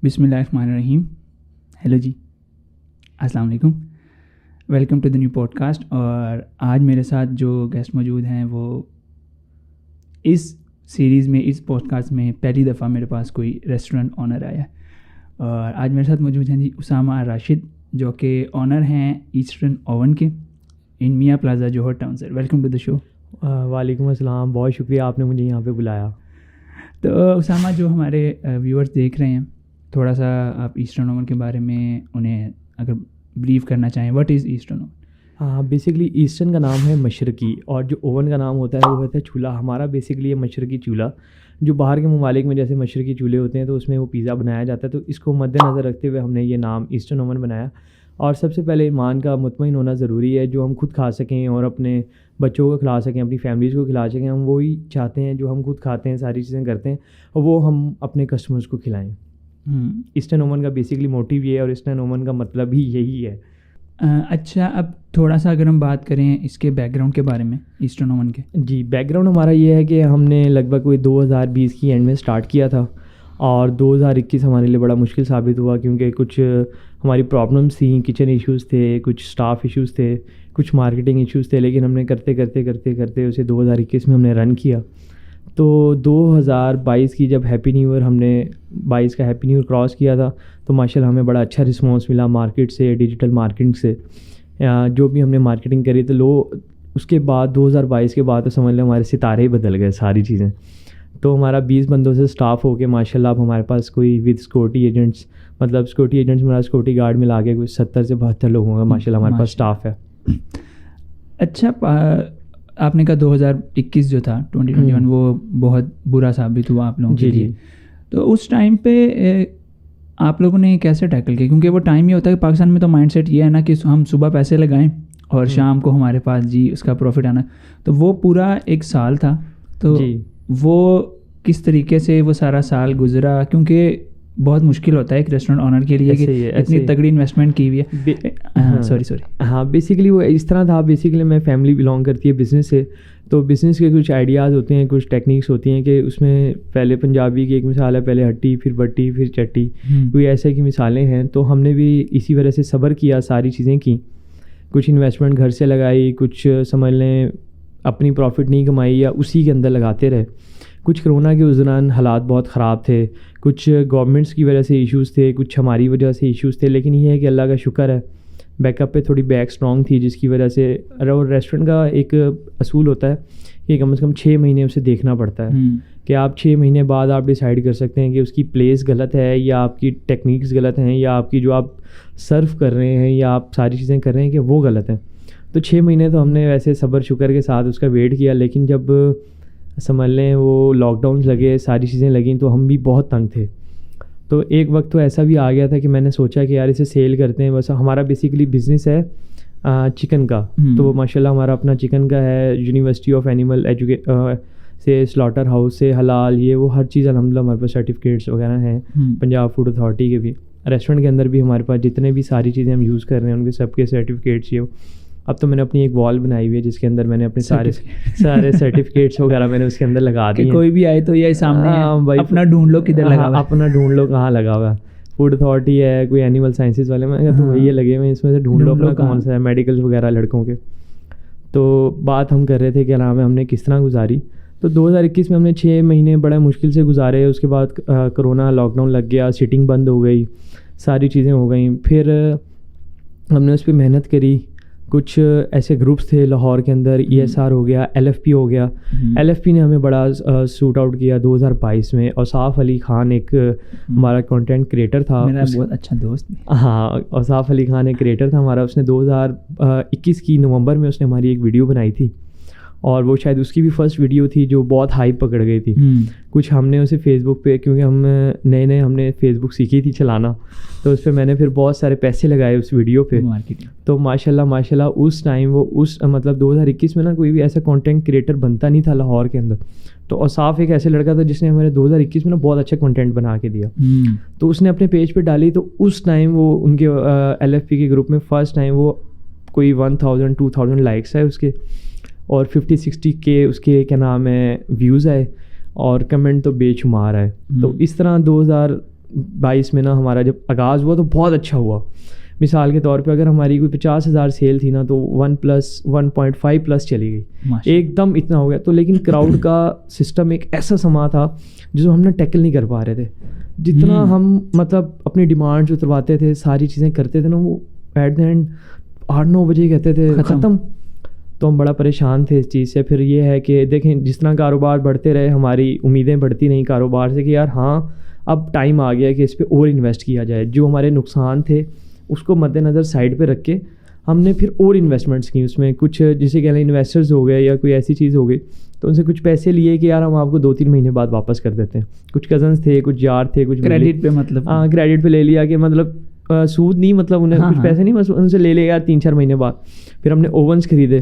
بسم اللہ الرحمن الرحیم. ہیلو جی، السلام علیکم. Welcome to the new podcast. اور آج میرے ساتھ جو گیسٹ موجود ہیں وہ اس سیریز میں، اس پوڈ کاسٹ میں پہلی دفعہ میرے پاس کوئی ریسٹورنٹ آنر آیا. اور آج میرے ساتھ موجود ہیں جی اسامہ راشد، جو کہ آنر ہیں ایسٹرن اوون کے ان Mian plaza Johar town. Sir welcome to the show. وعلیکم السلام، بہت شکریہ آپ نے مجھے یہاں پہ بلایا. تو اسامہ، جو ہمارے ویورز دیکھ رہے ہیں، تھوڑا سا آپ ایسٹرن اوون کے بارے میں انہیں اگر بریف کرنا چاہیں، واٹ از ایسٹرن اوون؟ ہاں، بیسکلی ایسٹرن کا نام ہے مشرقی، اور جو اوون کا نام ہوتا ہے وہ ہوتا ہے چولہا. ہمارا بیسکلی ہے مشرقی چولہا. جو باہر کے ممالک میں جیسے مشرقی چولہے ہوتے ہیں تو اس میں وہ پیزا بنایا جاتا ہے، تو اس کو مد نظر رکھتے ہوئے ہم نے یہ نام ایسٹرن اوون بنایا. اور سب سے پہلے ایمان کا مطمئن ہونا ضروری ہے، جو ہم خود کھا سکیں اور اپنے بچوں کو کھلا سکیں، اپنی فیملیز کو کھلا سکیں. ہم وہی چاہتے ہیں جو ہم خود کھاتے ہیں، ساری چیزیں کرتے ہیں، اور وہ ہم اپنے کسٹمرز کو کھلائیں. ایسٹرن اوون کا بیسکلی موٹیو یہ ہے، اور ایسٹرن اوون کا مطلب ہی یہی ہے. اچھا، اب تھوڑا سا اگر ہم بات کریں اس کے بیک گراؤنڈ کے بارے میں، ایسٹرن اوون کے. جی، بیک گراؤنڈ ہمارا یہ ہے کہ ہم نے لگ بھگ کوئی 2020 کی اینڈ میں اسٹارٹ کیا تھا، اور 2021 ہمارے لیے بڑا مشکل ثابت ہوا، کیونکہ کچھ ہماری پرابلمس تھیں، کچن ایشوز تھے، کچھ اسٹاف ایشوز تھے، کچھ مارکیٹنگ ایشوز تھے. لیکن ہم نے کرتے کرتے کرتے کرتے اسے 2021 میں ہم نے رن کیا. تو 2022 کی جب ہیپی نیو ایئر، ہم نے 22 کا ہیپی نیو ایئر کراس کیا تھا، تو ماشاء اللہ ہمیں بڑا اچھا رسپانس ملا مارکیٹ سے، ڈیجیٹل مارکیٹنگ سے. جو بھی ہم نے مارکیٹنگ کری تو اس کے بعد 2022 کے بعد تو سمجھ لیں ہمارے ستارے ہی بدل گئے ساری چیزیں. تو ہمارا 20 بندوں سے اسٹاف ہو کے ماشاء اللہ اب ہمارے پاس کوئی ود سیکورٹی ایجنٹس، مطلب سیکورٹی ایجنٹس میرا سیکورٹی گارڈ ملا کے کوئی 70 سے 72 لوگوں کا ماشاء اللہ ہمارے پاس اسٹاف ہے. اچھا، آپ نے کہا 2021 جو تھا 2021 وہ بہت برا ثابت ہوا آپ لوگوں کے لیے. تو اس ٹائم پہ آپ لوگوں نے کیسے ٹیکل کیا؟ کیونکہ وہ ٹائم یہ ہوتا ہے کہ پاکستان میں تو مائنڈ سیٹ یہ ہے نا کہ ہم صبح پیسے لگائیں اور شام کو ہمارے پاس جی اس کا پروفٹ آنا. تو وہ پورا ایک سال تھا، تو وہ کس طریقے سے وہ سارا سال گزرا؟ کیونکہ بہت مشکل ہوتا ہے ایک ریسٹورینٹ آنر کے لیے کہ اتنی تگڑی انویسٹمنٹ کی ہوئی ہے. سوری. ہاں، بیسکلی وہ اس طرح تھا. بیسکلی میں فیملی بلانگ کرتی ہے بزنس سے، تو بزنس کے کچھ آئیڈیاز ہوتے ہیں، کچھ ٹیکنیکس ہوتی ہیں کہ اس میں پہلے پنجابی کی ایک مثال ہے، پہلے ہٹی پھر بٹی پھر چٹی، کوئی ایسے کی مثالیں ہیں. تو ہم نے بھی اسی وجہ سے صبر کیا، ساری چیزیں کی، کچھ انویسٹمنٹ گھر سے لگائی، کچھ سمجھ لیں اپنی پروفٹ نہیں کمائی یا اسی کے اندر لگاتے رہے. کچھ کرونا کے اس دوران حالات بہت خراب تھے، کچھ گورنمنٹس کی وجہ سے ایشوز تھے، کچھ ہماری وجہ سے ایشوز تھے. لیکن یہ ہے کہ اللہ کا شکر ہے بیک اپ پہ تھوڑی بیک اسٹرانگ تھی، جس کی وجہ سے ریسٹورنٹ کا ایک اصول ہوتا ہے کہ کم از کم 6 مہینے اسے دیکھنا پڑتا ہے کہ آپ 6 مہینے بعد آپ ڈیسائیڈ کر سکتے ہیں کہ اس کی پلیس غلط ہے یا آپ کی ٹیکنیکس غلط ہیں یا آپ کی جو آپ سرو کر رہے ہیں یا آپ ساری چیزیں کر رہے ہیں کہ وہ غلط ہیں. تو 6 مہینے تو ہم نے ویسے صبر شکر کے ساتھ اس کا ویٹ کیا. لیکن جب سمجھ لیں وہ لاک ڈاؤنس لگے، ساری چیزیں لگیں، تو ہم بھی بہت تنگ تھے. تو ایک وقت تو ایسا بھی آ گیا تھا کہ میں نے سوچا کہ یار اسے سیل کرتے ہیں. بس ہمارا بیسیکلی بزنس ہے چکن کا، تو ماشاء اللہ ہمارا اپنا چکن کا ہے. یونیورسٹی آف اینیمل سے، سلاٹر ہاؤس سے، حلال، یہ وہ ہر چیز الحمدللہ ہمارے پاس سرٹیفکیٹس وغیرہ ہیں. پنجاب فوڈ اتھارٹی کے بھی، ریسٹورنٹ کے اندر بھی ہمارے پاس جتنے بھی ساری چیزیں ہم یوز کر رہے ہیں ان کے سب کے سرٹیفکیٹس. یہ اب تو میں نے اپنی ایک وال بنائی ہوئی ہے جس کے اندر میں نے اپنے سارے سرٹیفکیٹس وغیرہ میں نے اس کے اندر لگا دیے. کوئی بھی آئے تو یہ سامنے اپنا ڈھونڈ لو کدھر لگا ہوا ہے، اپنا ڈھونڈ لو کہاں لگا ہوا ہے. فوڈ اتھارٹی ہے، کوئی اینیمل سائنسز والے، میں کہا تو وہی لگے ہوئے، اس میں سے ڈھونڈ لو اپنا کون سا ہے. میڈیکلز وغیرہ لڑکوں کے. تو بات ہم کر رہے تھے کہ نام ہے ہم نے کس طرح گزاری. تو 2021 میں ہم نے 6 مہینے بڑے مشکل سے گزارے. اس کے بعد کرونا لاک ڈاؤن لگ گیا، سیٹنگ بند ہو گئی، ساری چیزیں ہو گئیں. پھر ہم نے اس پہ محنت کری. کچھ ایسے گروپس تھے لاہور کے اندر، ESR ہو گیا، LFP ہو گیا. LFP نے ہمیں بڑا سوٹ آؤٹ کیا 2022 میں. اوصاف علی خان ایک ہمارا کنٹینٹ کریٹر تھا، میرا بہت اچھا دوست. ہاں، اوصاف علی خان ایک کریٹر تھا ہمارا. اس نے 2021 کی نومبر میں اس نے ہماری ایک ویڈیو بنائی تھی، اور وہ شاید اس کی بھی فرسٹ ویڈیو تھی جو بہت ہائپ پکڑ گئی تھی. کچھ ہم نے اسے فیس بک پہ، کیونکہ ہم نئے ہم نے فیس بک سیکھی تھی چلانا، تو اس پہ میں نے پھر بہت سارے پیسے لگائے اس ویڈیو پہ. تو ماشاء اللہ اس ٹائم وہ مطلب 2021 میں نا کوئی بھی ایسا کانٹینٹ کریٹر بنتا نہیں تھا لاہور کے اندر. تو اوصاف ایک ایسے لڑکا تھا جس نے ہمارے 2021 میں نا بہت اچھا کنٹینٹ بنا کے دیا. تو اس نے اپنے پیج پہ ڈالی. تو اس ٹائم وہ ان کے LFP کے گروپ میں فرسٹ ٹائم وہ کوئی 1000-2000 لائکس ہے اس کے، اور 50-60K اس کے کیا نام ہے ویوز آئے، اور کمنٹ تو بے شمار ہے. تو اس طرح 22 میں نا ہمارا جب آغاز ہوا تو بہت اچھا ہوا. مثال کے طور پہ اگر ہماری کوئی 50,000 سیل تھی نا تو 1.5+ چلی گئی, ایک دم اتنا ہو گیا. تو لیکن کراؤڈ کا سسٹم ایک ایسا سما تھا جس کو ہم نے ٹیکل نہیں کر پا رہے تھے. جتنا ہم مطلب اپنی ڈیمانڈز اترواتے تھے, ساری چیزیں کرتے تھے نا, وہ ایٹ دا اینڈ 8-9 بجے کہتے تھے ختم. تو ہم بڑا پریشان تھے اس چیز سے. پھر یہ ہے کہ دیکھیں جس طرح کاروبار بڑھتے رہے ہماری امیدیں بڑھتی رہیں کاروبار سے کہ یار ہاں اب ٹائم آ گیا کہ اس پہ اور انویسٹ کیا جائے. جو ہمارے نقصان تھے اس کو مد نظر سائڈ پہ رکھ کے ہم نے پھر اور انویسٹمنٹس کی اس میں. کچھ جسے کہہ لیں انویسٹرز ہو گئے یا کوئی ایسی چیز ہو گئی تو ان سے کچھ پیسے لیے کہ یار ہم آپ کو 2-3 مہینے بعد واپس کر دیتے ہیں. کچھ کزنس تھے, کچھ یار تھے, کچھ کریڈٹ پہ, مطلب ہاں کریڈٹ پہ لے لیا کہ مطلب سود نہیں, مطلب انہیں کچھ پیسے نہیں, بس ان سے لے لیا یار 3-4 مہینے بعد. پھر ہم نے اوونس خریدے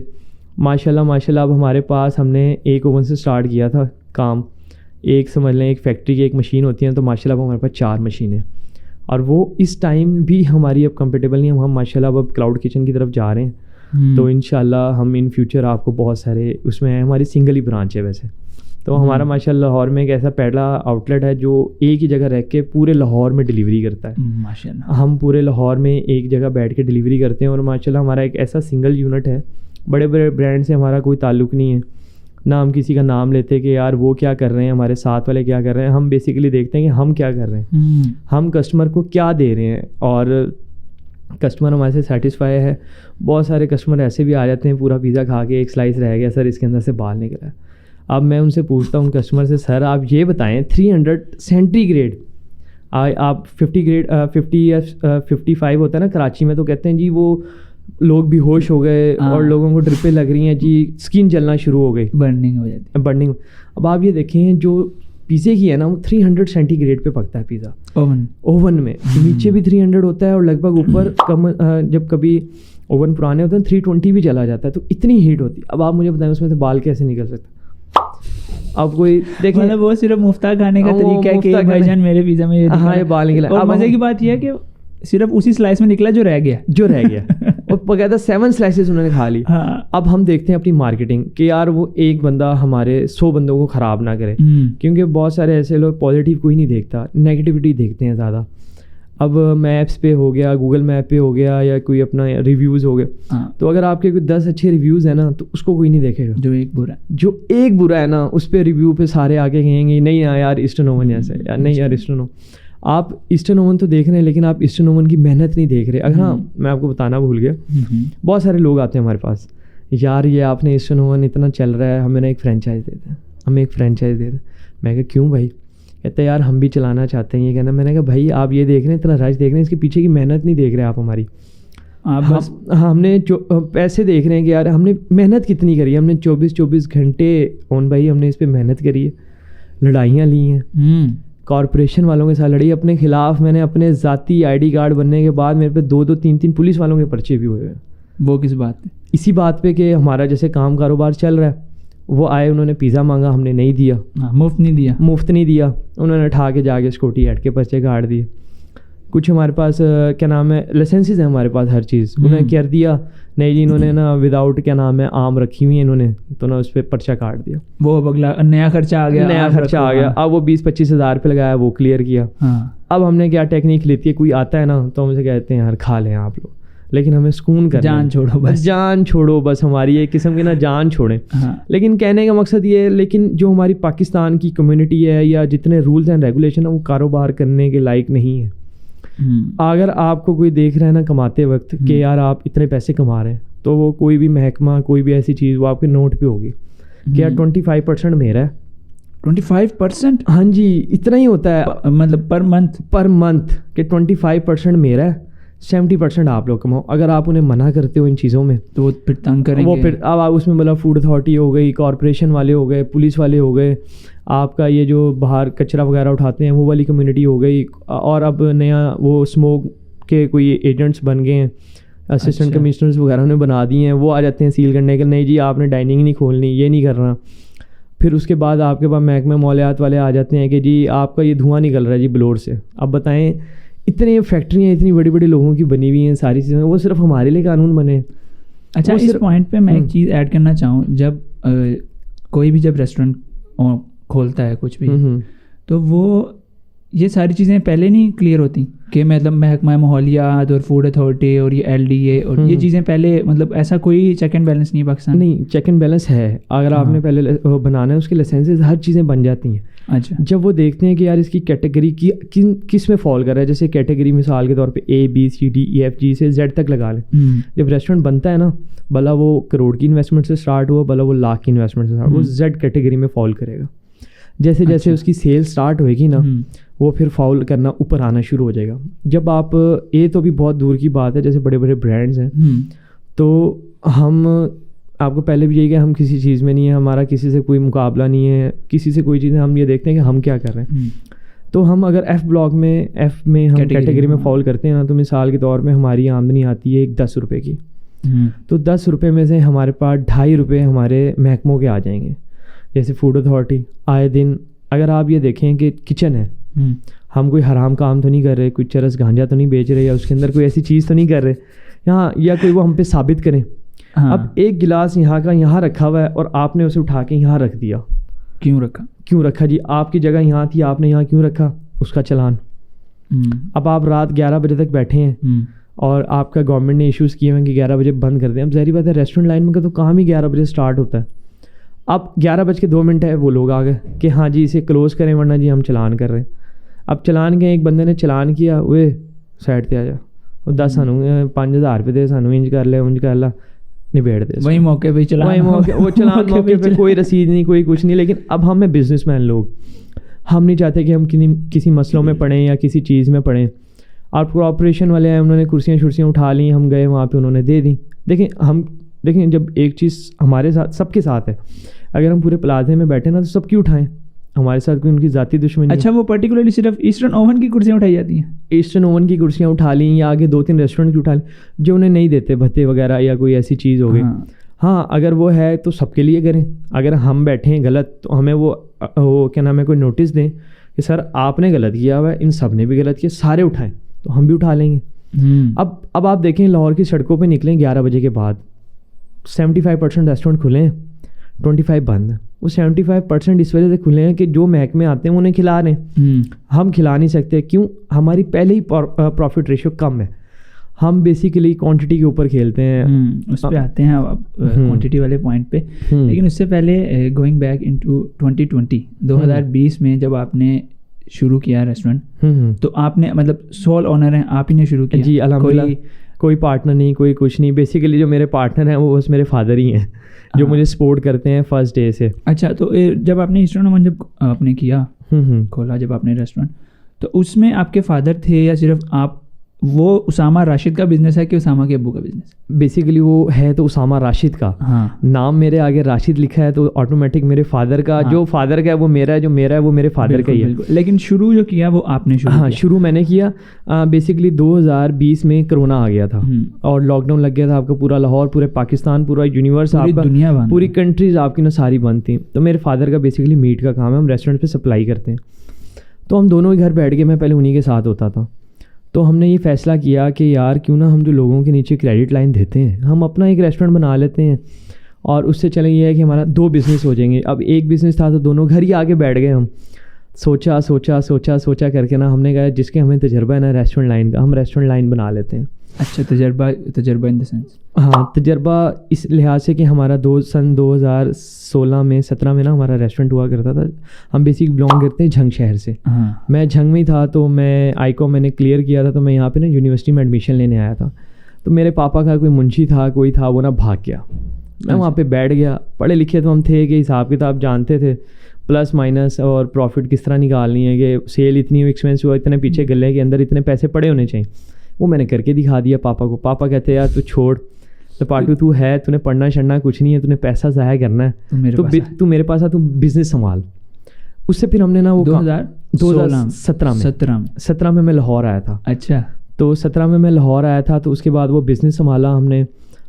ماشاء اللہ. اب ہمارے پاس ہم نے ایک اوون سے اسٹارٹ کیا تھا کام. ایک سمجھ لیں ایک فیکٹری کی ایک مشین ہوتی ہے, تو ماشاء اللہ اب ہمارے پاس 4 مشینیں, اور وہ اس ٹائم بھی ہماری اب کمفرٹیبل نہیں. ہم ماشاء اللہ اب کلاؤڈ کچن کی طرف جا رہے ہیں. تو انشاءاللہ ہم ان فیوچر آپ کو بہت سارے اس میں ہماری سنگل ہی برانچ ہے ویسے تو. ہمارا ماشاء اللہ لاہور میں ایک ایسا پہلا آؤٹ لیٹ ہے جو ایک ہی جگہ رہ کے پورے لاہور میں ڈلیوری کرتا ہے ماشاء اللہ. ہم پورے لاہور میں ایک جگہ بیٹھ کے ڈلیوری کرتے ہیں. اور ماشاء اللہ ہمارا ایک ایسا سنگل یونٹ ہے, بڑے بڑے برانڈ سے ہمارا کوئی تعلق نہیں ہے, نہ ہم کسی کا نام لیتے کہ یار وہ کیا کر رہے ہیں, ہمارے ساتھ والے کیا کر رہے ہیں. ہم بیسیکلی دیکھتے ہیں کہ ہم کیا کر رہے ہیں, ہم کسٹمر کو کیا دے رہے ہیں, اور کسٹمر ہمارے سے سیٹسفائی ہے. بہت سارے کسٹمر ایسے بھی آ جاتے ہیں پورا پیزا کھا کے ایک سلائس رہ گیا, سر اس کے اندر سے بال نکلا ہے. اب میں ان سے پوچھتا ہوں کسٹمر سے, سر آپ یہ بتائیں 300 سینٹی گریڈ آپ 50 گریڈ 50 یا 55 ہوتا ہے نا کراچی میں, تو کہتے ہیں جی وہ لوگ بھی ہوش ہو گئے اور لوگوں کو ڈرپیں لگ رہی ہیں جی, اسکن جلنا شروع ہو گئی, برننگ ہو جاتی ہے, برننگ. اب آپ یہ دیکھیں جو پیزے کی ہے نا وہ 300 سینٹی گریڈ پہ پکتا ہے پیزا اوون میں. نیچے بھی 300 ہوتا ہے اور لگ بھگ اوپر کم, جب کبھی اوون پرانے ہوتے ہیں 320 بھی چلا جاتا ہے, تو اتنی ہیٹ ہوتی ہے. اب آپ مجھے بتائیں اس میں سے بال کیسے نکل سکتے. اب کوئی دیکھیں مطلب وہ صرف مفتہ کھانے کا طریقہ ہے کہ بھائی جان میرے پیزا میں یہ بال نکلا. اور مزے کی بات یہ ہے کہ صرف اسی سلائس میں نکلا جو رہ گیا اور باقاعدہ 7 سلائسز انہوں نے کھا لی. اب ہم دیکھتے ہیں اپنی مارکیٹنگ کہ یار وہ ایک بندہ ہمارے 100 بندوں کو خراب نہ کرے, کیونکہ بہت سارے ایسے لوگ پازیٹیو کوئی نہیں دیکھتا, نیگیٹیوٹی دیکھتے ہیں زیادہ. اب میپس پہ ہو گیا, گوگل میپ پہ ہو گیا, یا کوئی اپنا ریویوز ہو گئے, تو اگر آپ کے کوئی 10 اچھے ریویوز ہیں نا تو اس کو کوئی نہیں دیکھے گا. جو ایک برا ہے نا اس پہ ریویو پہ سارے آگے کہیں گے نہیں یار ایسٹرن اوون ایسے, یا نہیں یار ایسٹرن اوون. آپ ایسٹرن اوون تو دیکھ رہے ہیں لیکن آپ ایسٹرن اوون کی محنت نہیں دیکھ رہے. اگر ہاں میں آپ کو بتانا بھول گیا, بہت سارے لوگ آتے ہیں ہمارے پاس, یار یہ آپ نے ایسٹرن اوون اتنا چل رہا ہے, ہمیں نا ایک فرینچائز دے دیں, ہمیں ایک فرینچائز دے دیں. میں کہا کیوں بھائی؟ کہتے ہیں یار ہم بھی چلانا چاہتے ہیں یہ کہنا. میں نے کہا بھائی آپ یہ دیکھ رہے ہیں اتنا رش دیکھ رہے ہیں, اس کے پیچھے کی محنت نہیں دیکھ رہے آپ ہماری. ہم نے جو پیسے دیکھ رہے ہیں کہ یار ہم نے محنت کتنی کری ہے. ہم نے 24 گھنٹے اون بھائی ہم نے اس پہ محنت کری ہے, لڑائیاں لی ہیں, کارپوریشن والوں کے ساتھ لڑی اپنے خلاف. میں نے اپنے ذاتی ID کارڈ بننے کے بعد میرے پہ 2-3 پولیس والوں کے پرچے بھی ہوئے ہیں. وہ کس بات پہ؟ اسی بات پہ کہ ہمارا جیسے کاروبار چل رہا ہے, وہ آئے انہوں نے پیزا مانگا, ہم نے نہیں دیا, مفت نہیں دیا, انہوں نے اٹھا کے جا کے سکوٹی ایڈ کے پرچے کاٹ دیے. کچھ ہمارے پاس کیا نام ہے لائسنسز ہیں ہمارے پاس ہر چیز, انہوں نے کر دیا نہیں جی, انہوں نے نا وداؤٹ کیا نام ہے عام رکھی ہوئی ہیں انہوں نے, تو نا اس پہ پرچہ کاٹ دیا. وہ اگلا نیا خرچہ آ گیا. اب وہ 20-25 ہزار پہ لگایا, وہ کلیئر کیا. اب ہم نے کیا ٹیکنیک لیتی ہے, کوئی آتا ہے نا تو ہم سے کہتے ہیں یار کھا لیں آپ لوگ, لیکن ہمیں سکون کر جان چھوڑو بس, ہماری ایک قسم کی نا جان چھوڑیں. لیکن کہنے کا مقصد یہ ہے, لیکن جو ہماری پاکستان کی کمیونٹی ہے یا جتنے رولز اینڈ ریگولیشن ہیں وہ کاروبار کرنے کے لائق نہیں ہے. اگر آپ کو کوئی دیکھ رہا ہے نا کماتے وقت کہ یار آپ اتنے پیسے کما رہے ہیں, تو وہ کوئی بھی محکمہ کوئی بھی ایسی چیز وہ آپ کے نوٹ پہ ہوگی کہ یار 25% میرا ہے. 25%؟ ہاں جی اتنا ہی ہوتا ہے, مطلب پر منتھ کہ 25% میرا ہے, 70% آپ لوگ کماؤ. اگر آپ انہیں منع کرتے ہو ان چیزوں میں تو وہ پھر تنگ کریں گے. وہ پھر اب آپ اس میں مطلب فوڈ اتھارٹی ہو گئی, کارپوریشن والے ہو گئے, پولیس والے ہو گئے, آپ کا یہ جو باہر کچرا وغیرہ اٹھاتے ہیں وہ والی کمیونٹی ہو گئی, اور اب نیا وہ اسموک کے کوئی ایجنٹس بن گئے ہیں, اسسٹنٹ کمشنرز وغیرہ نے بنا دی ہیں, وہ آ جاتے ہیں سیل کرنے کے. نہیں جی آپ نے ڈائننگ نہیں کھولنی, یہ نہیں کرنا. پھر اس کے بعد آپ کے پاس محکمہ مالیات والے آ جاتے ہیں کہ جی آپ کا یہ دھواں نکل رہا ہے جی بلور سے. اب بتائیں اتنے فیکٹریاں اتنی بڑی بڑی لوگوں کی بنی ہوئی ہیں ساری چیزیں, وہ صرف ہمارے لیے قانون بنے. اچھا اس پوائنٹ پہ میں ایک چیز ایڈ کرنا چاہوں, جب کوئی بھی جب ریسٹورینٹ کھولتا ہے کچھ بھی, تو وہ یہ ساری چیزیں پہلے نہیں کلیئر ہوتی کہ مطلب محکمہ ماحولیات اور فوڈ اتھارٹی اور یہ LDA اور یہ چیزیں پہلے مطلب ایسا کوئی چیک اینڈ بیلنس نہیں پاکستان؟ نہیں, چیک اینڈ بیلنس ہے. اگر آپ نے پہلے بنانا ہے اس کے لائسنسز ہر چیزیں بن جاتی ہیں. اچھا, جب وہ دیکھتے ہیں کہ یار اس کی کیٹیگری کی کس میں فال کر رہا ہے, جیسے کیٹیگری مثال کے طور پہ A B C D E F G سے Z تک لگا لیں. جب ریسٹورینٹ بنتا ہے نا, بھلا وہ کروڑ کی انویسٹمنٹ سے اسٹارٹ ہوا, بھلا وہ لاکھ کی انویسٹمنٹ سے اسٹارٹ, وہ Z کیٹیگری میں فال کرے گا. جیسے جیسے اس کی سیل اسٹارٹ ہوئے گی نا, وہ پھر فال کرنا اوپر آنا شروع ہو جائے گا. جب آپ تو بھی بہت دور کی بات ہے, جیسے بڑے بڑے برانڈز ہیں, تو ہم آپ کو پہلے بھی یہی کہ ہم کسی چیز میں نہیں ہے, ہمارا کسی سے کوئی مقابلہ نہیں ہے, کسی سے کوئی چیز ہے, ہم یہ دیکھتے ہیں کہ ہم کیا کر رہے ہیں. تو ہم اگر F میں ہم کیٹیگری میں فال کرتے ہیں نا, تو مثال کے طور پہ ہماری آمدنی آتی ہے 10 روپے کی, تو 10 روپے میں سے ہمارے پاس 2.5 روپے ہمارے محکموں کے آ جائیں گے. جیسے فوڈ اتھارٹی آئے دن, اگر آپ یہ دیکھیں کہ کچن ہے, ہم کوئی حرام کام تو نہیں کر رہے, کوئی چرس گانجا تو نہیں بیچ رہے, یا اس کے اندر کوئی ایسی چیز تو نہیں کر رہے یہاں, یا کوئی وہ ہم پہ ثابت کریں. اب ایک گلاس یہاں کا یہاں رکھا ہوا ہے اور آپ نے اسے اٹھا کے یہاں رکھ دیا, کیوں رکھا جی؟ آپ کی جگہ یہاں تھی, آپ نے یہاں کیوں رکھا, اس کا چلان. اب آپ رات 11 بجے تک بیٹھے ہیں اور آپ کا گورنمنٹ نے ایشوز کیے ہیں کہ 11 بجے بند کر دیں. اب ظاہری بات ہے ریسٹورینٹ لائن میں کا تو کام ہی 11 بجے اسٹارٹ ہوتا ہے. اب 11:02 ہے, وہ لوگ آ گئے کہ ہاں جی اسے کلوز کریں ورنہ جی ہم چلان کر رہے ہیں. اب چلان کے ایک بندے نے چلان کیا, وہ سائڈ پہ آ جا, 10 سانوں 5,000 روپے دے, سانوں انج کر لے انج کر لا, نبیڑ دے. وہی موقع پہ چلان, وہ چلان موقع پہ, کوئی رسید نہیں, کوئی کچھ نہیں. لیکن اب ہم ہیں بزنس مین لوگ, ہم نہیں چاہتے کہ ہم کسی مسئلوں میں پڑھیں یا کسی چیز میں پڑھیں. آپ کارپوریشن والے ہیں, انہوں نے کرسیاں اٹھا لیں, ہم گئے وہاں پہ, انہوں نے دے دیں. دیکھیں جب ایک چیز ہمارے ساتھ سب کے ساتھ ہے, اگر ہم پورے پلازے میں بیٹھے نا تو سب کی اٹھائیں, ہمارے ساتھ کوئی ان کی ذاتی دشمنی. اچھا, وہ پرٹیکولرلی صرف ایسٹرن اوون کی کرسیاں اٹھائی جاتی ہیں؟ ایسٹرن اوون کی کرسیاں اٹھا لیں, یا آگے 2-3 ریسٹورینٹ کی اٹھا لیں جو انہیں نہیں دیتے بھتے وغیرہ یا کوئی ایسی چیز ہو گئی. ہاں اگر وہ ہے تو سب کے لیے کریں. اگر ہم بیٹھے ہیں غلط تو ہمیں وہ کیا نام ہے کوئی نوٹس دیں کہ سر آپ نے غلط کیا ہوا ہے, ان سب نے بھی غلط کیا, سارے اٹھائیں, تو ہم بھی اٹھا لیں گے. اب آپ دیکھیں لاہور کی سڑکوں پہ نکلیں 11 بجے کے بعد, 75% ریسٹورینٹ کھلے ہیں, 25 بند ہیں. وہ 75% اس وجہ سے کھلے ہیں کہ جو محکمے آتے ہیں انہیں کھلا رہے ہیں, ہم کھلا نہیں سکتے. کیوں؟ ہماری پہلے ہی پروفٹ ریشو کم ہے, ہم بیسیکلی کوانٹٹی کے اوپر کھیلتے ہیں. اس پہ آتے ہیں اب کوانٹٹی والے پوائنٹ پہ. لیکن اس سے پہلے گوئنگ بیک انٹو 2020 میں جب آپ نے شروع کیا ریسٹورینٹ, تو آپ نے مطلب سول آنر ہیں, آپ ہی نے شروع کیا؟ جی الحمدللہ, کوئی پارٹنر نہیں, کوئی کچھ نہیں. بیسیکلی جو میرے پارٹنر ہیں وہ بس میرے فادر ہی ہیں جو مجھے سپورٹ کرتے ہیں فرسٹ ڈے سے. اچھا, تو جب آپ نے ریسٹورینٹ جب آپ نے کیا کھولا, جب آپ نے ریسٹورینٹ, تو اس میں آپ کے فادر تھے یا صرف آپ؟ وہ اسامہ راشد کا بزنس ہے کہ اسامہ کے ابو کا بزنس؟ بیسیکلی وہ ہے تو اسامہ راشد کا, نام میرے آگے راشد لکھا ہے تو آٹومیٹک میرے فادر کا, جو فادر کا ہے وہ میرا ہے, جو میرا ہے وہ میرے فادر کا ہی ہے. لیکن شروع جو کیا وہ آپ نے شروع میں نے کیا. بیسیکلی 2020 میں کرونا آ گیا تھا اور لاک ڈاؤن لگ گیا تھا. آپ کا پورا لاہور, پورے پاکستان, پورا یونیورس, آپ کا دنیا, پوری کنٹریز آپ کی نا ساری بند تھیں. تو میرے فادر کا بیسیکلی میٹ کا کام ہے, ہم ریسٹورینٹ پہ سپلائی کرتے ہیں. تو ہم دونوں ہی گھر بیٹھ کے, میں پہلے انہیں کے ساتھ ہوتا تھا, تو ہم نے یہ فیصلہ کیا کہ یار کیوں نہ ہم جو لوگوں کے نیچے کریڈٹ لائن دیتے ہیں, ہم اپنا ایک ریسٹورینٹ بنا لیتے ہیں اور اس سے چلیں. یہ ہے کہ ہمارا 2 بزنس ہو جائیں گے. اب ایک بزنس تھا تو دونوں گھر ہی آگے بیٹھ گئے. ہم سوچا کر کے نا ہم نے کہا جس کے ہمیں تجربہ ہے نا ریسٹورینٹ لائن کا, ہم ریسٹورینٹ لائن بنا لیتے ہیں. اچھا, تجربہ ان دا سینس؟ ہاں, تجربہ اس لحاظ سے کہ ہمارا سن 2016 میں 17 میں نا ہمارا ریسٹورینٹ ہوا کرتا تھا. ہم بیسک بلانگ کرتے ہیں جھنگ شہر سے. میں جھنگ میں ہی تھا, تو میں میں نے کلیئر کیا تھا, تو میں یہاں پہ نا یونیورسٹی میں ایڈمیشن لینے آیا تھا. تو میرے پاپا کا کوئی منشی تھا, کوئی تھا, وہ نا بھاگ گیا. میں وہاں پہ بیٹھ گیا. پڑھے لکھے تو ہم تھے کہ حساب کتاب جانتے تھے, پلس مائنس اور پروفٹ کس طرح نکالنی ہے, کہ سیل اتنی ایکسپینس ہوا, اتنے پیچھے گلے کے اندر اتنے پیسے پڑے ہونے چاہیے. وہ میں نے کر کے دکھا دیا پاپا کو. پاپا کہتے یار تو چھوڑ, تو پاٹو تو ہے, تو نے پڑھنا شڑنا کچھ نہیں ہے, تو نے پیسہ ضائع کرنا ہے, تو میرے پاس آ, تو بزنس سنبھال. اس سے پھر ہم نے نا وہ 2017 میں میں لاہور آیا تھا. اچھا, تو 17 میں لاہور آیا تھا, تو اس کے بعد وہ بزنس سنبھالا ہم نے.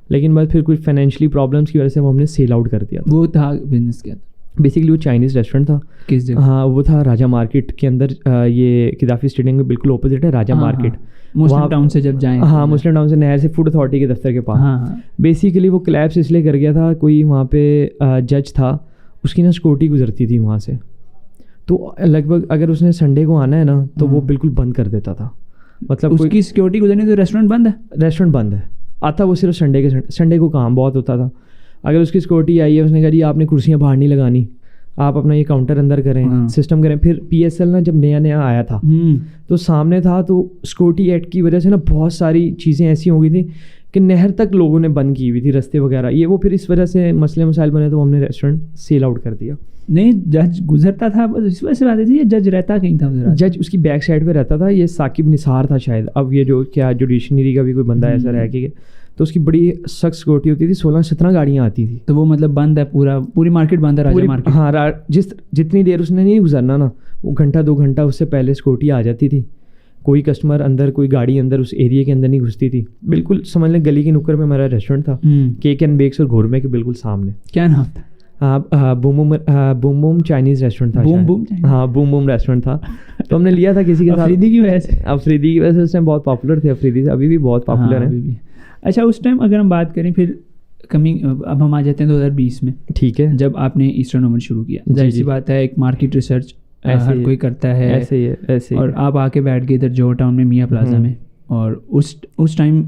لیکن بس پھر کچھ فائنینشلی پرابلمس کی وجہ سے وہ ہم نے سیل آؤٹ کر دیا. وہ تھا بزنس کیا تھا؟ بیسیکلی وہ چائنیز ریسٹورینٹ تھا. کس جگہ؟ ہاں, وہ تھا راجہ مارکیٹ کے اندر, یہ قذافی اسٹیڈیم کے بالکل اپوزٹ ہے راجہ مارکیٹ. مسلم ٹاؤن سے جب جائیں, ہاں مسلم ٹاؤن سے نہر سے فوڈ اتھارٹی کے دفتر کے پاس. بیسیکلی وہ کلیپس اس لیے کر گیا تھا, کوئی وہاں پہ جج تھا, اس کی نا سیکورٹی گزرتی تھی وہاں سے, تو لگ بھگ اگر اس نے سنڈے کو آنا ہے نا تو وہ بالکل بند کر دیتا تھا. مطلب اس کی سیکورٹی گزرنی تو ریسٹورینٹ بند ہے. آتا وہ صرف سنڈے کو کام بہت ہوتا تھا. اگر اس کی سیکورٹی آئی ہے, اس نے کہا جی آپ نے کرسیاں باہر نہیں لگانی, آپ اپنا یہ کاؤنٹر اندر کریں, سسٹم کریں. پھر پی ایس ایل نا جب نیا آیا تھا تو سامنے تھا, تو سیکورٹی ایکٹ کی وجہ سے نا بہت ساری چیزیں ایسی ہو گئی تھیں کہ نہر تک لوگوں نے بند کی ہوئی تھی, رستے وغیرہ یہ وہ. پھر اس وجہ سے مسئلے مسائل بنے تو ہم نے ریسٹورینٹ سیل آؤٹ کر دیا. نہیں جج گزرتا تھا بس اس وجہ سے بات تھی, جج رہتا کہیں تھا؟ جج اس کی بیک سائڈ پہ رہتا تھا, یہ ثاقب نثار تھا شاید. اب یہ جو کیا جوڈیشنری کا بھی کوئی بندہ ایسا رہ کے, تو اس کی بڑی سخت سیکورٹی ہوتی تھی, 16-17 گاڑیاں آتی تھی. تو وہ مطلب بند ہے, پوری مارکیٹ بند ہے, راجا مارکیٹ. ہاں, جتنی دیر اس نے نہیں گزرنا نا, وہ گھنٹہ 2 گھنٹہ اس سے پہلے سیکورٹی آ جاتی تھی. کوئی کسٹمر اندر, کوئی گاڑی اندر اس ایریے کے اندر نہیں گھستی تھی. بالکل سمجھ لیں گلی کی نکڑ میں ہمارا ریسٹورینٹ تھا, کیک اینڈ بیکس اور گھورمے کے بالکل سامنے. کیا نام تھا؟ بوم بوم چائنیز ریسٹورینٹ تھا. ہاں, بوم بوم ریسٹورینٹ تھا. تو ہم نے لیا تھا کسی کے ساتھ. افریدی کی وجہ سے. افریدی کی وجہ سے اس ٹائم بہت پاپولر تھے. افریدی سے ابھی بھی بہت پاپولر ہیں. اچھا, اس ٹائم اگر ہم بات کریں پھر اب ہم آ جاتے ہیں 2020 میں. ٹھیک ہے, جب آپ نے ایسٹرن اوون شروع کیا, ظاہر سی بات ہے ایک مارکیٹ ریسرچ ہر کوئی کرتا ہے. ایسے ہی ہے. اور آپ آ کے بیٹھ گئے ادھر جو ٹاؤن میں میاں پلازا میں, اور اس ٹائم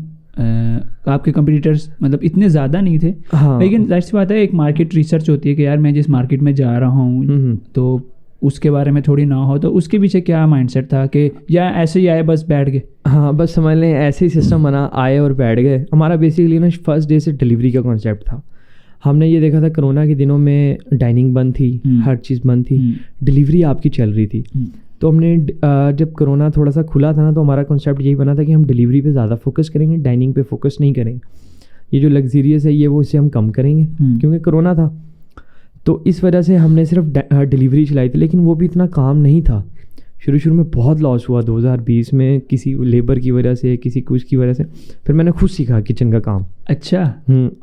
آپ کے کمپٹیٹرز مطلب اتنے زیادہ نہیں تھے. لیکن ظاہر سی بات ہے ایک مارکیٹ ریسرچ ہوتی ہے کہ یار میں جس مارکیٹ میں جا رہا ہوں تو اس کے بارے میں تھوڑی نہ ہو. تو اس کے پیچھے کیا مائنڈ سیٹ تھا کہ یا ایسے ہی آئے بس بیٹھ گئے؟ ہاں, بس سمجھ لیں ایسے ہی سسٹم بنا, آئے اور بیٹھ گئے. ہمارا بیسکلی نا فرسٹ ڈے سے ڈلیوری کا کانسیپٹ تھا. ہم نے یہ دیکھا تھا کرونا کے دنوں میں ڈائننگ بند تھی, ہر چیز بند تھی, ڈلیوری آپ کی چل رہی تھی. تو ہم نے جب کرونا تھوڑا سا کھلا تھا نا, تو ہمارا کانسیپٹ یہی بنا تھا کہ ہم ڈلیوری پہ زیادہ فوکس کریں گے, ڈائننگ پہ فوکس نہیں کریں گے. یہ جو لگزریس ہے یہ وہ اسے ہم کم کریں گے کیونکہ کرونا تھا. تو اس وجہ سے ہم نے صرف ڈلیوری چلائی تھی, لیکن وہ بھی اتنا کام نہیں تھا. شروع میں بہت لاس ہوا 2020 میں, کسی لیبر کی وجہ سے, کسی کچھ کی وجہ سے. پھر میں نے خود سیکھا کچن کا کام. اچھا.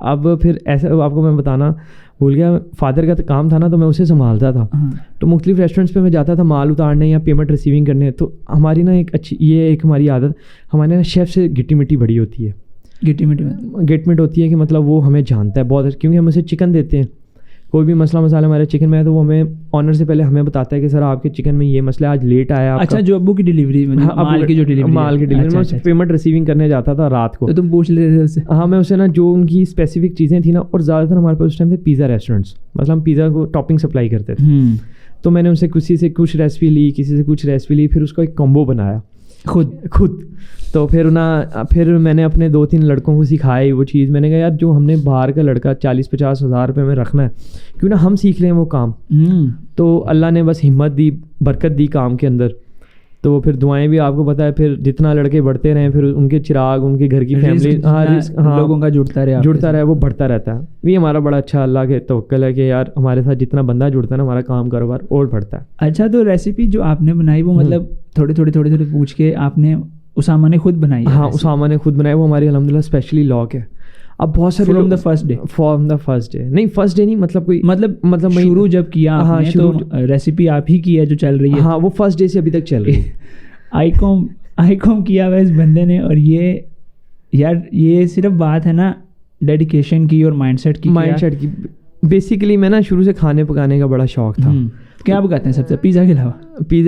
اب پھر ایسا آپ کو میں بتانا بھول گیا, فادر کا کام تھا نا, تو میں اسے سنبھالتا تھا. تو مختلف ریسٹورینٹس پہ میں جاتا تھا مال اتارنے یا پیمنٹ ریسیونگ کرنے. تو ہماری نا ایک اچھی یہ ایک ہماری عادت, ہمارے نا شیف سے گٹی مٹی بڑی ہوتی ہے. گٹ ہوتی ہے کہ مطلب وہ ہمیں جانتا ہے بہت, کیونکہ ہم اسے چکن دیتے ہیں. کوئی بھی مسئلہ ہمارے چکن میں ہے تو وہ ہمیں آنر سے پہلے ہمیں بتاتا ہے کہ سر آپ کے چکن میں یہ مسئلہ آج لیٹ آیا. اچھا, جو ابو کی ڈلیوری مال کی ڈلیوری میں پیمنٹ ریسیونگ کرنے جاتا تھا رات کو, تو تم پوچھ لیتے تھے اس سے؟ ہاں, میں اسے نا جو ان کی اسپیسیفک چیزیں تھیں نا, اور زیادہ تر ہمارے پاس اس ٹائم تھے پیزا ریسٹورینٹس, مطلب ہم پیزا کو ٹاپنگ سپلائی کرتے تھے. تو میں نے ان سے کسی سے کچھ ریسیپی لی, کسی سے کچھ ریسیپی لی, پھر اس کا ایک کمبو بنایا خود. تو پھر میں نے اپنے 2-3 لڑکوں کو سکھائی وہ چیز. میں نے کہا یار جو ہم نے باہر کا لڑکا 40-50 ہزار روپے میں رکھنا ہے, کیوں نہ ہم سیکھ لیں وہ کام. تو اللہ نے بس ہمت دی, برکت دی کام کے اندر. تو پھر دعائیں بھی آپ کو پتہ ہے, پھر جتنا لڑکے بڑھتے رہیں, پھر ان کے چراغ, ان کے گھر کی فیملی, لوگوں کا جڑتا رہے, وہ بڑھتا رہتا ہے. یہ ہمارا بڑا اچھا اللہ کے توکل ہے کہ یار ہمارے ساتھ جتنا بندہ جڑتا ہے نا, ہمارا کام کاروبار اور بڑھتا ہے. اچھا, تو ریسیپی جو آپ نے بنائی وہ مطلب تھوڑے پوچھ کے آپ نے اسامہ نے خود بنائی؟ ہاں, اسامہ نے خود بنائی. وہ ہماری الحمدللہ اسپیشلی لاک ہے. اب بہت سارے فرام دا فرسٹ ڈے نہیں, فرسٹ ڈے نہیں, مطلب شروع جب کیا آپ نے تو ریسیپی آپ ہی کی ہے جو چل رہی ہے. ہاں, وہ فرسٹ ڈے سے ابھی تک چل رہی ہے. آئی کام کیا ہوا اس بندے نے. اور یہ صرف بات ہے نا ڈیڈیکیشن کی اور مائنڈ سیٹ کی. بیسیکلی میں نا شروع سے کھانے پکانے کا بڑا شوق تھا. کیا پکاتے ہیں سب سے؟ پیزا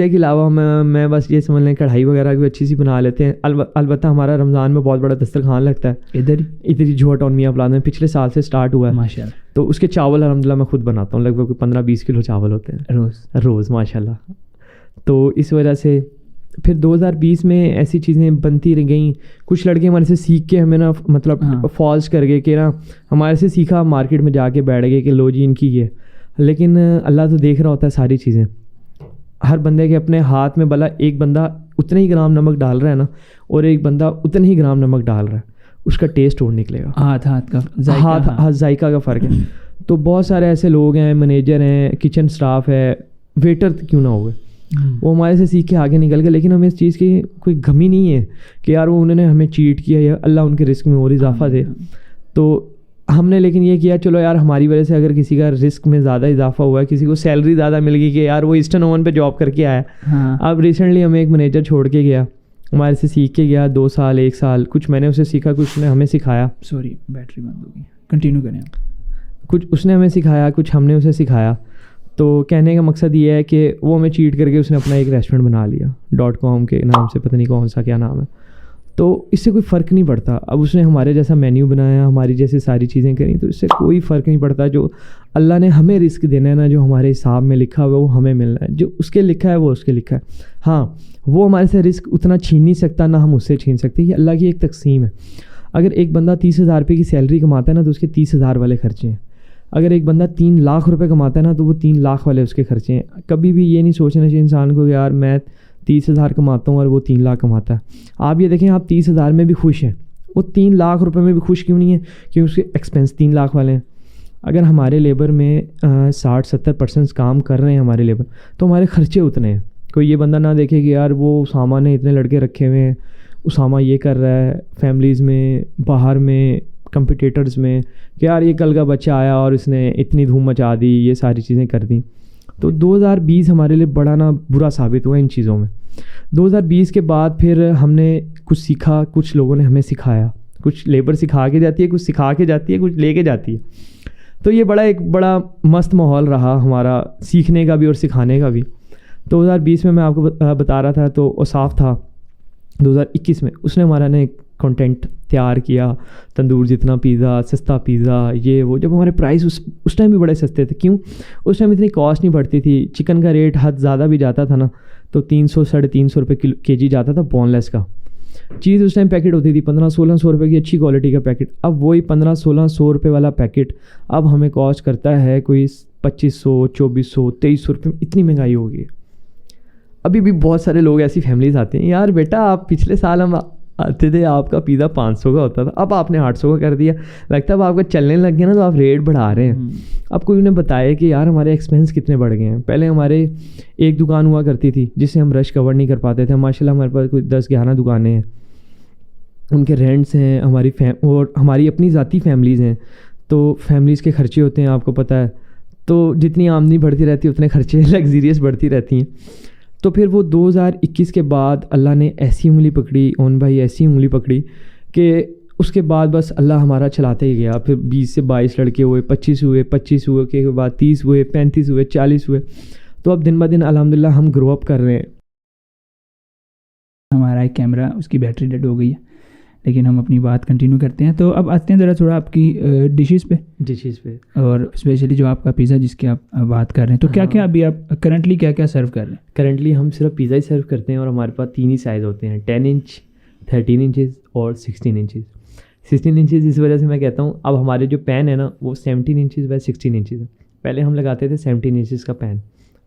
کے علاوہ میں بس یہ سمجھ لیں کڑھائی وغیرہ بھی اچھی سی بنا لیتے ہیں. البتہ ہمارا رمضان میں بہت بڑا دسترخوان لگتا ہے ادھر ہی جھوٹ ٹاؤن میاں پلازا میں, پچھلے سال سے اسٹارٹ ہوا ہے ماشاء اللہ. تو اس کے چاول الحمدللہ میں خود بناتا ہوں, لگ بھگ 15-20 کلو چاول ہوتے ہیں روز ماشاء اللہ. تو اس وجہ سے پھر 2020 میں ایسی چیزیں بنتی رہ گئیں. کچھ لڑکے ہمارے سے سیکھ کے ہمیں نا مطلب فالس کر گئے کہ نا ہمارے سے سیکھا, مارکیٹ میں جا کے بیٹھ گئے کہ لو جی ان کی یہ. لیکن اللہ تو دیکھ رہا ہوتا ہے ساری چیزیں. ہر بندے کے اپنے ہاتھ میں بلا, ایک بندہ اتنے ہی گرام نمک ڈال رہا ہے نا, اور ایک بندہ اتنے ہی گرام نمک ڈال رہا ہے, اس کا ٹیسٹ اور نکلے گا. ہاتھ ذائقہ کا فرق ہے. تو بہت سارے ایسے لوگ ہیں, مینیجر ہیں, کچن سٹاف ہے, ویٹر کیوں نہ ہوئے, وہ ہمارے سے سیکھ کے آگے نکل گئے. لیکن ہمیں اس چیز کی کوئی غمی نہیں ہے کہ یار وہ انہوں نے ہمیں چیٹ کیا یا اللہ ان کے رزق میں اور اضافہ دے. تو ہم نے لیکن یہ کیا چلو یار ہماری وجہ سے اگر کسی کا رزق میں زیادہ اضافہ ہوا ہے, کسی کو سیلری زیادہ مل گئی کہ یار وہ ایسٹرن اوون پہ جاب کر کے آیا. اب ریسنٹلی ہمیں ایک مینیجر چھوڑ کے گیا, ہمارے سے سیکھ کے گیا 2 سال 1 سال. کچھ میں نے اسے سیکھا, کچھ نے ہمیں سکھایا. بیٹری بند ہو گئی, کنٹینیو کریں. کچھ اس نے ہمیں سکھایا, کچھ ہم نے اسے سکھایا. تو کہنے کا مقصد یہ ہے کہ وہ ہمیں چیٹ کر کے اس نے اپنا ایک ریسٹورینٹ بنا لیا .com کے نام سے, پتہ نہیں کون سا کیا نام ہے. تو اس سے کوئی فرق نہیں پڑتا. اب اس نے ہمارے جیسا مینیو بنایا, ہماری جیسے ساری چیزیں کریں, تو اس سے کوئی فرق نہیں پڑتا. جو اللہ نے ہمیں رزق دینا ہے نا, جو ہمارے حساب میں لکھا ہوا ہے وہ ہمیں ملنا ہے. جو اس کے لکھا ہے وہ اس کے لکھا ہے. ہاں وہ ہمارے سے رزق اتنا چھین نہیں سکتا, نہ ہم اس سے چھین سکتے. یہ اللہ کی ایک تقسیم ہے. اگر ایک بندہ 30,000 روپے کی سیلری کماتا ہے نا, تو اس کے 30,000 والے خرچے ہیں. اگر ایک بندہ 3 لاکھ روپے کماتا ہے نا, تو وہ 3 لاکھ والے اس کے خرچے ہیں. کبھی بھی یہ نہیں سوچنا چاہیے انسان کو کہ یار میں 30,000 کماتا ہوں اور وہ 3 لاکھ کماتا ہے. آپ یہ دیکھیں, آپ 30,000 میں بھی خوش ہیں, وہ 3 لاکھ روپے میں بھی خوش کیوں نہیں ہے؟ کیونکہ اس کے ایکسپینس 3 لاکھ والے ہیں. اگر ہمارے لیبر میں 60-70% کام کر رہے ہیں ہمارے لیبر, تو ہمارے خرچے اتنے ہیں. کوئی یہ بندہ نہ دیکھے کہ یار وہ اسامہ نے اتنے لڑکے رکھے ہوئے ہیں, اسامہ یہ کر رہا ہے فیملیز میں, باہر میں, کمپٹیٹرز میں, کہ یار یہ کل کا بچہ آیا اور اس نے اتنی دھوم مچا دی, یہ ساری چیزیں کر دیں. تو 2020 ہمارے لیے بڑا نا برا ثابت ہوا ان چیزوں میں. 2020 کے بعد پھر ہم نے کچھ سیکھا, کچھ لوگوں نے ہمیں سکھایا. کچھ لیبر سکھا کے جاتی ہے, کچھ سکھا کے جاتی ہے, کچھ لے کے جاتی ہے. تو یہ ایک بڑا مست ماحول رہا ہمارا سیکھنے کا بھی اور سکھانے کا بھی. 2020 میں آپ کو بتا رہا تھا, تو اوصاف تھا. 2021 میں اس نے ہمارا نے ایک کنٹینٹ تیار کیا, تندور جتنا پیزا, سستا پیزا, یہ وہ. جب ہمارے پرائس اس ٹائم بھی بڑے سستے تھے. کیوں؟ اس ٹائم اتنی کاسٹ نہیں بڑھتی تھی. چکن کا ریٹ حد زیادہ بھی جاتا تھا نا, تو 300-350 روپے kg جاتا تھا بون لیس کا. چیز اس ٹائم پیکٹ ہوتی تھی 1500-1600 روپے کی اچھی کوالٹی کا پیکٹ. اب وہی 1500-1600 روپے والا پیکٹ اب ہمیں کاسٹ کرتا ہے کوئی 2500-2400-2300 روپے. اتنی مہنگائی ہو گئی. ابھی بھی بہت سارے لوگ ایسی فیملیز آتے ہیں, یار بیٹا آپ پچھلے سال ہم آتے تھے آپ کا پیزا 500 کا ہوتا تھا, اب آپ نے 800 کا کر دیا. لگتا ہے اب آپ کا چلنے لگ گیا نا, تو آپ ریٹ بڑھا رہے ہیں. اب کوئی انہیں بتائے کہ یار ہمارے ایکسپینس کتنے بڑھ گئے ہیں. پہلے ہمارے ایک دکان ہوا کرتی تھی جس سے ہم رش کور نہیں کر پاتے تھے. ماشاء اللہ ہمارے پاس کوئی 10-11 دکانیں ہیں, ان کے رینٹس ہیں, اور ہماری اپنی ذاتی فیملیز ہیں. تو فیملیز کے خرچے ہوتے ہیں, آپ کو پتہ ہے. تو جتنی آمدنی بڑھتی رہتی ہے اتنے خرچے لگزیریس بڑھتی رہتی ہیں. تو پھر وہ 2021 کے بعد اللہ نے ایسی انگلی پکڑی, اون بھائی ایسی انگلی پکڑی کہ اس کے بعد بس اللہ ہمارا چلاتے ہی گیا. پھر 20 سے 22 لڑکے ہوئے, 25 ہوئے, 25 ہوئے کے بعد 30 ہوئے, 35 ہوئے, 40 ہوئے. تو اب دن بہ دن الحمدللہ ہم گرو اپ کر رہے ہیں. ہمارا ایک کیمرہ اس کی بیٹری ڈیڈ ہو گئی ہے, لیکن ہم اپنی بات کنٹینیو کرتے ہیں. تو اب آتے ہیں ذرا تھوڑا آپ کی ڈشز پہ, اور اسپیشلی جو آپ کا پیزا جس کی آپ بات کر رہے ہیں. تو کیا کیا ابھی آپ کرنٹلی کیا سرو کر رہے ہیں؟ کرنٹلی ہم صرف پیزا ہی سرو کرتے ہیں, اور ہمارے پاس 3 ہی سائز ہوتے ہیں, 10 انچ, 13 انچز اور 16 انچز. 16 انچز اس وجہ سے میں کہتا ہوں, اب ہمارے جو پین ہے نا وہ 17 انچز بائی 16 انچز ہے. پہلے ہم لگاتے تھے 17 انچز کا پین,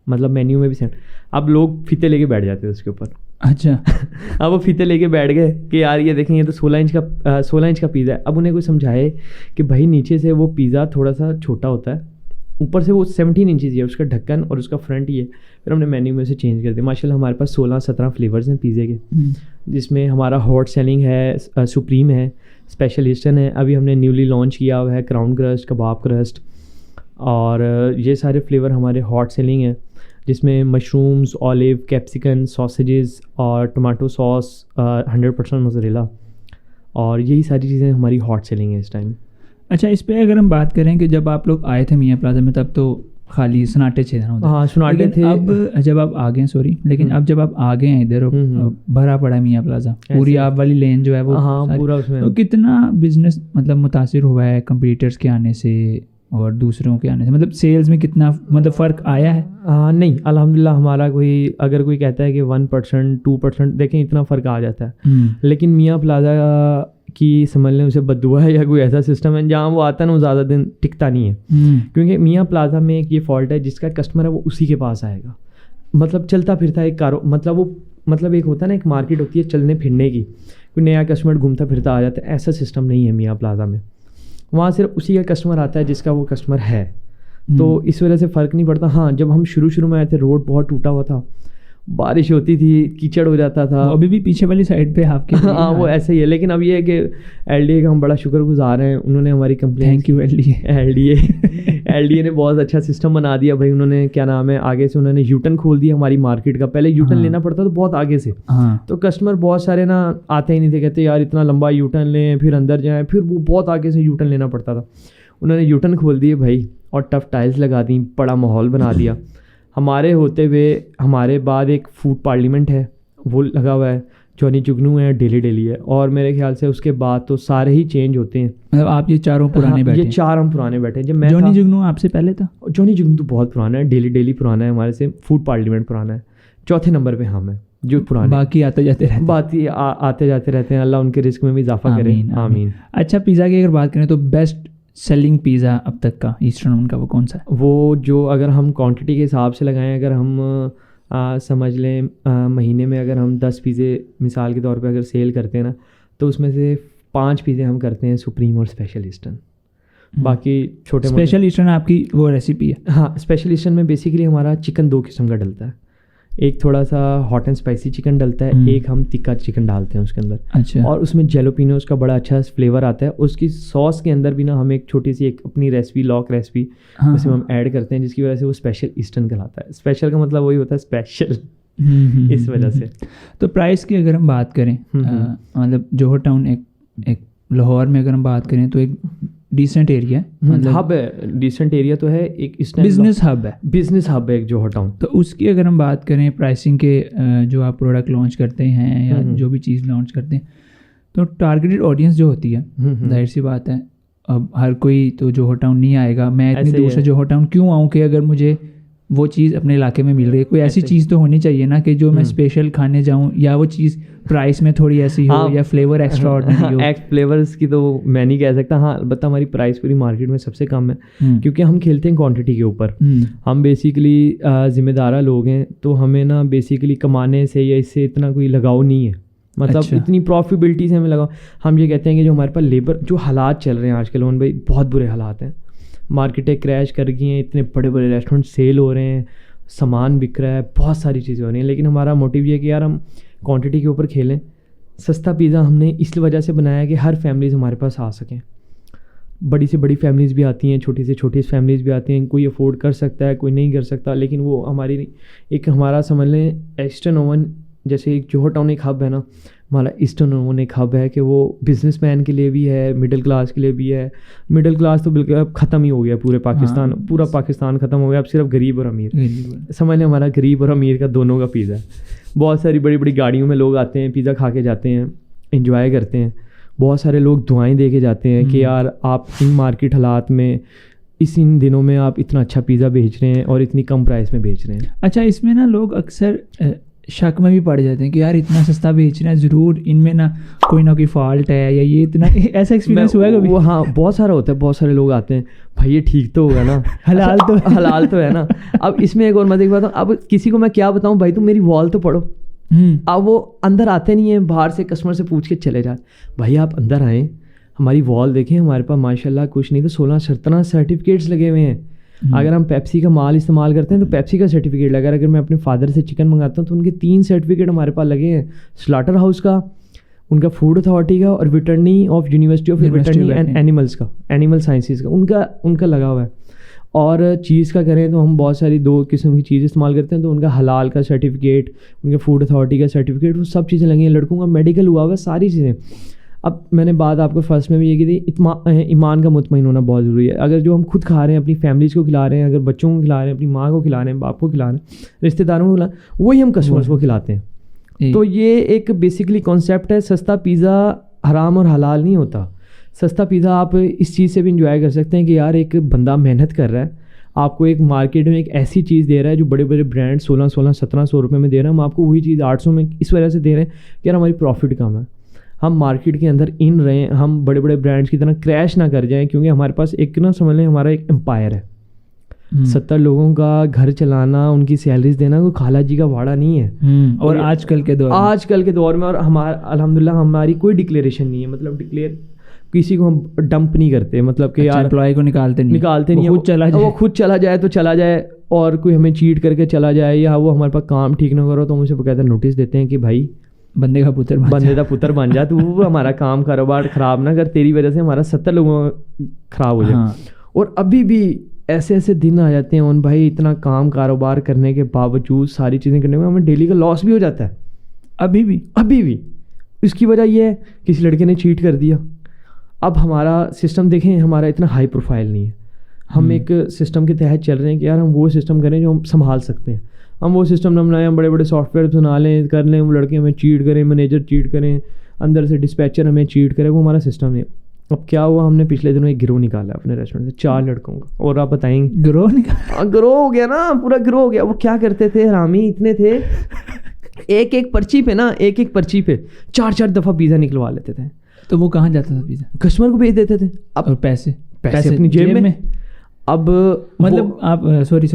مطلب مینیو میں بھی اب لوگ فیتے لے کے بیٹھ جاتے تھے اس کے اوپر. اچھا اب وہ فیتے لے کے بیٹھ گئے کہ یار یہ دیکھیں یہ تو 16 انچ کا پیزا ہے. اب انہیں کوئی سمجھائے کہ بھائی نیچے سے وہ پیزا تھوڑا سا چھوٹا ہوتا ہے, اوپر سے وہ 17 انچز ہی ہے اس کا ڈھکن اور اس کا فرنٹ ہی ہے. پھر ہم نے مینیو میں سے چینج کر دیا. ماشاء اللہ ہمارے پاس 16-17 فلیورز ہیں پیزے کے, جس میں ہمارا ہاٹ سیلنگ ہے, سپریم ہے, اسپیشل ایسٹرن ہے. ابھی ہم نے نیولی لانچ کیا ہوا ہے کراؤن کرسٹ, کباب کرسٹ, اور یہ سارے فلیور ہمارے ہاٹ سیلنگ ہیں, جس میں مشرومز, اولیو, کیپسیکن, ساسیجز اور ٹماٹو ساس, 100% موزریلا, اور یہی ساری چیزیں ہماری ہاٹ سیلنگ ہیں اس ٹائم. اچھا, اس پہ اگر ہم بات کریں کہ جب آپ لوگ آئے تھے میاں پلازا میں تب تو خالی سناٹے تھے نا. ہاں سناٹے تھے. اب جب آپ آ گئے لیکن اب جب آپ آ گئے ہیں ادھر, بھرا پڑا میاں پلازا, پوری آپ والی لین جو ہے وہ, ہاں پورا اس میں. تو کتنا بزنس مطلب متاثر ہوا ہے کمپیٹیٹرس کے آنے سے اور دوسروں کے آنے سے, مطلب سیلز میں کتنا مطلب فرق آیا ہے؟ ہاں نہیں الحمدللہ ہمارا اگر کوئی کہتا ہے کہ 1% 2%, دیکھیں اتنا فرق آ جاتا ہے. لیکن میاں پلازا کی سمجھ لیں اسے بد دعا ہے یا کوئی ایسا سسٹم ہے جہاں وہ آتا ہے نا وہ زیادہ دن ٹکتا نہیں ہے. کیونکہ میاں پلازا میں ایک یہ فالٹ ہے, جس کا کسٹمر ہے وہ اسی کے پاس آئے گا. مطلب چلتا پھرتا ایک مطلب ایک ہوتا ہے نا, ایک مارکیٹ ہوتی ہے چلنے پھرنے کی, کوئی نیا کسٹمر گھومتا پھرتا آ جاتا ہے. ایسا سسٹم نہیں ہے میاں پلازا میں. وہاں صرف اسی کا کسٹمر آتا ہے جس کا وہ کسٹمر ہے. تو اس وجہ سے فرق نہیں پڑتا. ہاں جب ہم شروع میں آئے تھے روڈ بہت ٹوٹا ہوا تھا, بارش ہوتی تھی, کیچڑ ہو جاتا تھا. ابھی بھی پیچھے والی سائڈ پہ آپ کے, ہاں وہ ایسا ہی ہے. لیکن اب یہ ہے کہ ایل ڈی اے کا ہم بڑا شکر گزار ہیں, انہوں نے ہماری complain, thank you L D A نے بہت اچھا سسٹم بنا دیا بھائی. انہوں نے کیا نام ہے آگے سے انہوں نے یوٹن کھول دیا ہماری مارکیٹ کا. پہلے یوٹن لینا پڑتا تو بہت آگے سے, تو کسٹمر بہت سارے نا آتے ہی نہیں تھے, کہتے یار اتنا لمبا یوٹن لیں پھر اندر جائیں, پھر وہ بہت آگے سے یوٹن لینا پڑتا تھا. انہوں نے یوٹن کھول دیے بھائی اور ٹف ٹائلز لگا دیں, بڑا ماحول بنا دیا. ہمارے ہوتے ہوئے ہمارے بعد ایک فوڈ پارلیمنٹ ہے وہ لگا ہوا ہے, جونی جگنو ہے, ڈیلی ہے, اور میرے خیال سے اس کے بعد تو سارے ہی چینج ہوتے ہیں. مطلب آپ یہ چاروں پرانے بیٹھے ہیں؟ یہ 4 ہم پرانے بیٹھے ہیں. جب میں جونی جگنو آپ سے پہلے تھا؟ جونی جگنو تو بہت پرانا ہے, ڈیلی پرانا ہے ہمارے سے, فوڈ پارلیمنٹ پرانا ہے, چوتھے نمبر پہ ہم ہیں جو پرانے, باقی آتے جاتے رہتے ہیں. اللہ ان کے رزق میں بھی اضافہ کرے, آمین. اچھا پیزا کی اگر بات کریں تو بیسٹ سیلنگ پیزا اب تک کا ایسٹرن اوون کا وہ کون سا ہے؟ وہ جو اگر ہم کوانٹٹی کے حساب سے لگائیں, اگر ہم سمجھ لیں مہینے میں اگر ہم 10 پیزے مثال کے طور پہ اگر سیل کرتے ہیں نا, تو اس میں سے 5 پیزے ہم کرتے ہیں سپریم اور اسپیشل ایسٹرن. باقی چھوٹے اسپیشل ایسٹرن آپ کی وہ ریسیپی ہے؟ ہاں, اسپیشل ایسٹرن میں بیسیکلی ہمارا چکن 2 قسم کا ڈلتا ہے. ایک تھوڑا سا ہاٹ اینڈ اسپائسی چکن ڈلتا ہے, ایک ہم تکا چکن ڈالتے ہیں اس کے اندر. اچھا. اور اس میں جیلوپینوز کا بڑا اچھا فلیور آتا ہے. اس کی سوس کے اندر بھی نا ہم ایک چھوٹی سی ایک اپنی ریسپی, لاک ریسپی, اس میں ہم ایڈ کرتے ہیں, جس کی وجہ سے وہ اسپیشل ایسٹرن کہلاتا ہے. اسپیشل کا مطلب وہی ہوتا ہے اسپیشل, اس وجہ سے. تو پرائس کی اگر ہم بات کریں, مطلب جوہر ٹاؤن ایک لاہور میں اگر ہم بات کریں تو ایک ڈیسنٹ ایریا ہے, مطلب ہب ہے, ڈیسنٹ ایریا تو ہے, ایک بزنس ہب ہے, بزنس ہب ہے ایک جوہر ٹاؤن. تو اس کی اگر ہم بات کریں پرائسنگ کے, جو آپ پروڈکٹ لانچ کرتے ہیں یا جو بھی چیز لانچ کرتے ہیں, تو ٹارگیٹڈ آڈینس جو ہوتی ہے, ظاہر سی بات ہے اب ہر کوئی تو جوہر ٹاؤن نہیں آئے گا. میں اتنی دور سے جوہر ٹاؤن کیوں آؤں کہ اگر مجھے وہ چیز اپنے علاقے میں مل رہی ہے, کوئی ایسی چیز تو ہونی چاہیے نا کہ جو میں اسپیشل کھانے جاؤں, یا وہ چیز پرائس میں تھوڑی ایسی ہو یا فلیور ایکسٹرا آرڈنری ہو. فلیورس کی تو میں نہیں کہہ سکتا, ہاں البتہ ہماری پرائس پوری مارکیٹ میں سب سے کم ہے, کیونکہ ہم کھیلتے ہیں کوانٹٹی کے اوپر. ہم بیسیکلی ذمہ دارہ لوگ ہیں, تو ہمیں نا بیسیکلی کمانے سے یا اس سے اتنا کوئی لگاؤ نہیں ہے, مطلب اتنی پروفیبلٹی سے ہمیں لگاؤ. ہم یہ کہتے ہیں کہ جو ہمارے پاس لیبر, جو حالات چل رہے ہیں آج کل ان بھائی بہت برے حالات ہیں, مارکیٹیں کریش کر گئی ہیں, اتنے بڑے بڑے ریسٹورینٹ سیل ہو رہے ہیں, سامان بک رہا ہے, بہت ساری چیزیں ہو رہی ہیں, لیکن ہمارا موٹیو یہ کہ یار ہم کوانٹٹی کے اوپر کھیلیں. سستا پیزا ہم نے اس وجہ سے بنایا ہے کہ ہر فیملیز ہمارے پاس آ سکیں. بڑی سے بڑی فیملیز بھی آتی ہیں, چھوٹی سے چھوٹی فیملیز بھی آتی ہیں, کوئی افورڈ کر سکتا ہے, کوئی نہیں کر سکتا, لیکن وہ ہماری ایک ہمارا سمجھ لیں ایسٹرن اوون جیسے ایک جوہر ٹاؤن ایک ہب ہے نا, ہمارا ایسٹرن اوون ایک ہب ہے کہ وہ بزنس مین کے لیے بھی ہے, مڈل کلاس کے لیے بھی ہے. مڈل کلاس تو بالکل اب ختم ہی ہو گیا, پورے پاکستان, پورا پاکستان ختم ہو گیا, اب صرف غریب اور امیر. سمجھ لیں ہمارا غریب اور امیر کا دونوں کا پیزا ہے. بہت ساری بڑی بڑی گاڑیوں میں لوگ آتے ہیں, پیزا کھا کے جاتے ہیں, انجوائے کرتے ہیں. بہت سارے لوگ دعائیں دے کے جاتے ہیں کہ یار آپ ان مارکیٹ حالات میں ان دنوں میں آپ اتنا اچھا پیزا بیچ رہے ہیں اور اتنی کم پرائس میں بیچ رہے ہیں. اچھا, اس میں نا لوگ اکثر شک میں بھی پڑ جاتے ہیں کہ یار اتنا سستا بیچ رہے ہیں, ضرور ان میں نا کوئی فالٹ ہے, یا یہ اتنا, ایسا ایکسپیرینس ہوا ہے کبھی؟ ہاں بہت سارا ہوتا ہے. بہت سارے لوگ آتے ہیں, بھائی یہ ٹھیک تو ہوگا نا, حلال تو ہے نا. اب اس میں ایک اور مزے کی بات, اب کسی کو میں کیا بتاؤں, بھائی تم میری وال تو پڑھو. اب وہ اندر آتے نہیں ہیں, باہر سے کسٹمر سے پوچھ کے چلے جاتے. بھائی آپ اندر آئیں, ہماری وال دیکھیں, ہمارے پاس ماشاء اللہ کچھ نہیں تو 16-17 سرٹیفکیٹس لگے ہوئے ہیں. اگر ہم پیپسی کا مال استعمال کرتے ہیں تو پیپسی کا سرٹیفکیٹ لگا. اگر میں اپنے فادر سے چکن منگاتا ہوں تو ان کے 3 سرٹیفکیٹ ہمارے پاس لگے ہیں, سلاٹر ہاؤس کا, ان کا فوڈ اتھارٹی کا, اور veterinary of university of veterinary and animals کا, اینیمل سائنسز کا, ان کا لگا ہوا ہے. اور چیز کا کریں تو ہم بہت ساری 2 قسم کی چیز استعمال کرتے ہیں, تو ان کا حلال کا سرٹیفکیٹ, ان کے فوڈ اتھارٹی کا سرٹیفکیٹ, وہ سب چیزیں لگی ہیں. لڑکوں کا میڈیکل ہوا ہوا ہے, ساری چیزیں. اب میں نے بات آپ کو فرسٹ میں بھی یہ کی تھی, ایمان کا مطمئن ہونا بہت ضروری ہے. اگر جو ہم خود کھا رہے ہیں, اپنی فیملیز کو کھلا رہے ہیں, اگر بچوں کو کھلا رہے ہیں, اپنی ماں کو کھلا رہے ہیں, باپ کو کھلا رہے ہیں, رشتہ داروں کو کھلا رہے ہیں, وہی ہم کسٹمرس کو کھلاتے ہیں. تو یہ ایک بیسکلی کانسیپٹ ہے. سستا پیزا حرام اور حلال نہیں ہوتا. سستا پیزا آپ اس چیز سے بھی انجوائے کر سکتے ہیں کہ یار ایک بندہ محنت کر رہا ہے, آپ کو ایک مارکیٹ میں ایک ایسی چیز دے رہا ہے جو بڑے بڑے برانڈ 1600-1700 روپے میں دے رہے ہیں, ہم آپ کو وہی چیز 800 میں اس وجہ سے دے رہے ہیں کہ یار ہماری پروفٹ کم ہے. ہم مارکیٹ کے اندر ان رہیں, ہم بڑے بڑے برانڈس کی طرح کریش نہ کر جائیں, کیونکہ ہمارے پاس ایک نا سمجھ لیں ہمارا ایک امپائر ہے. 70 لوگوں کا گھر چلانا, ان کی سیلریز دینا کوئی خالہ جی کا واڑا نہیں ہے. اور آج کل کے دور میں اور ہمارا الحمدللہ ہماری کوئی ڈکلیریشن نہیں ہے, مطلب ڈکلیئر کسی کو ہم ڈمپ نہیں کرتے, مطلب کہ یار امپلائی کو نکالتے نہیں, وہ خود چلا جائے تو چلا جائے, اور کوئی ہمیں چیٹ کر کے چلا جائے یا وہ ہمارے پاس کام ٹھیک نہ کرو تو ہم اسے باقاعدہ نوٹس دیتے ہیں کہ بھائی بندے کا پتر بن جا, تو ہمارا کام کاروبار خراب نہ کر, تیری وجہ سے ہمارا 70 لوگوں خراب ہو جائے. اور ابھی بھی ایسے ایسے دن آ جاتے ہیں ان بھائی, اتنا کام کاروبار کرنے کے باوجود, ساری چیزیں کرنے میں ہمیں ڈیلی کا لاس بھی ہو جاتا ہے ابھی بھی. اس کی وجہ یہ ہے کسی لڑکے نے چیٹ کر دیا, اب ہمارا سسٹم دیکھیں ہمارا اتنا ہائی پروفائل نہیں ہے. ہم ایک سسٹم کے تحت چل رہے ہیں کہ یار ہم وہ سسٹم کریں جو ہم سنبھال سکتے ہیں. ہم وہ سسٹم نہ بنائیں, ہم بڑے بڑے سافٹ ویئر بنا لیں, کر لیں, وہ لڑکے ہمیں چیٹ کریں, مینیجر چیٹ کریں, اندر سے ڈسپیچر ہمیں چیٹ کرے, وہ ہمارا سسٹم نہیں. اب کیا ہوا, ہم نے پچھلے دنوں ایک گروہ نکالا اپنے ریسٹورینٹ سے 4 لڑکوں کا. اور آپ بتائیں گے گروہ نکالا؟ گروہ ہو گیا نا, پورا گروہ ہو گیا. وہ کیا کرتے تھے حرامی اتنے تھے, ایک پرچی پہ 4 دفعہ پیزا نکلوا لیتے تھے. تو وہ کہاں جاتا تھا پیزا؟ کسٹمر کو بھیج دیتے تھے. اب اور پیسے اپنی جیب میں. اب مطلب آپ سوری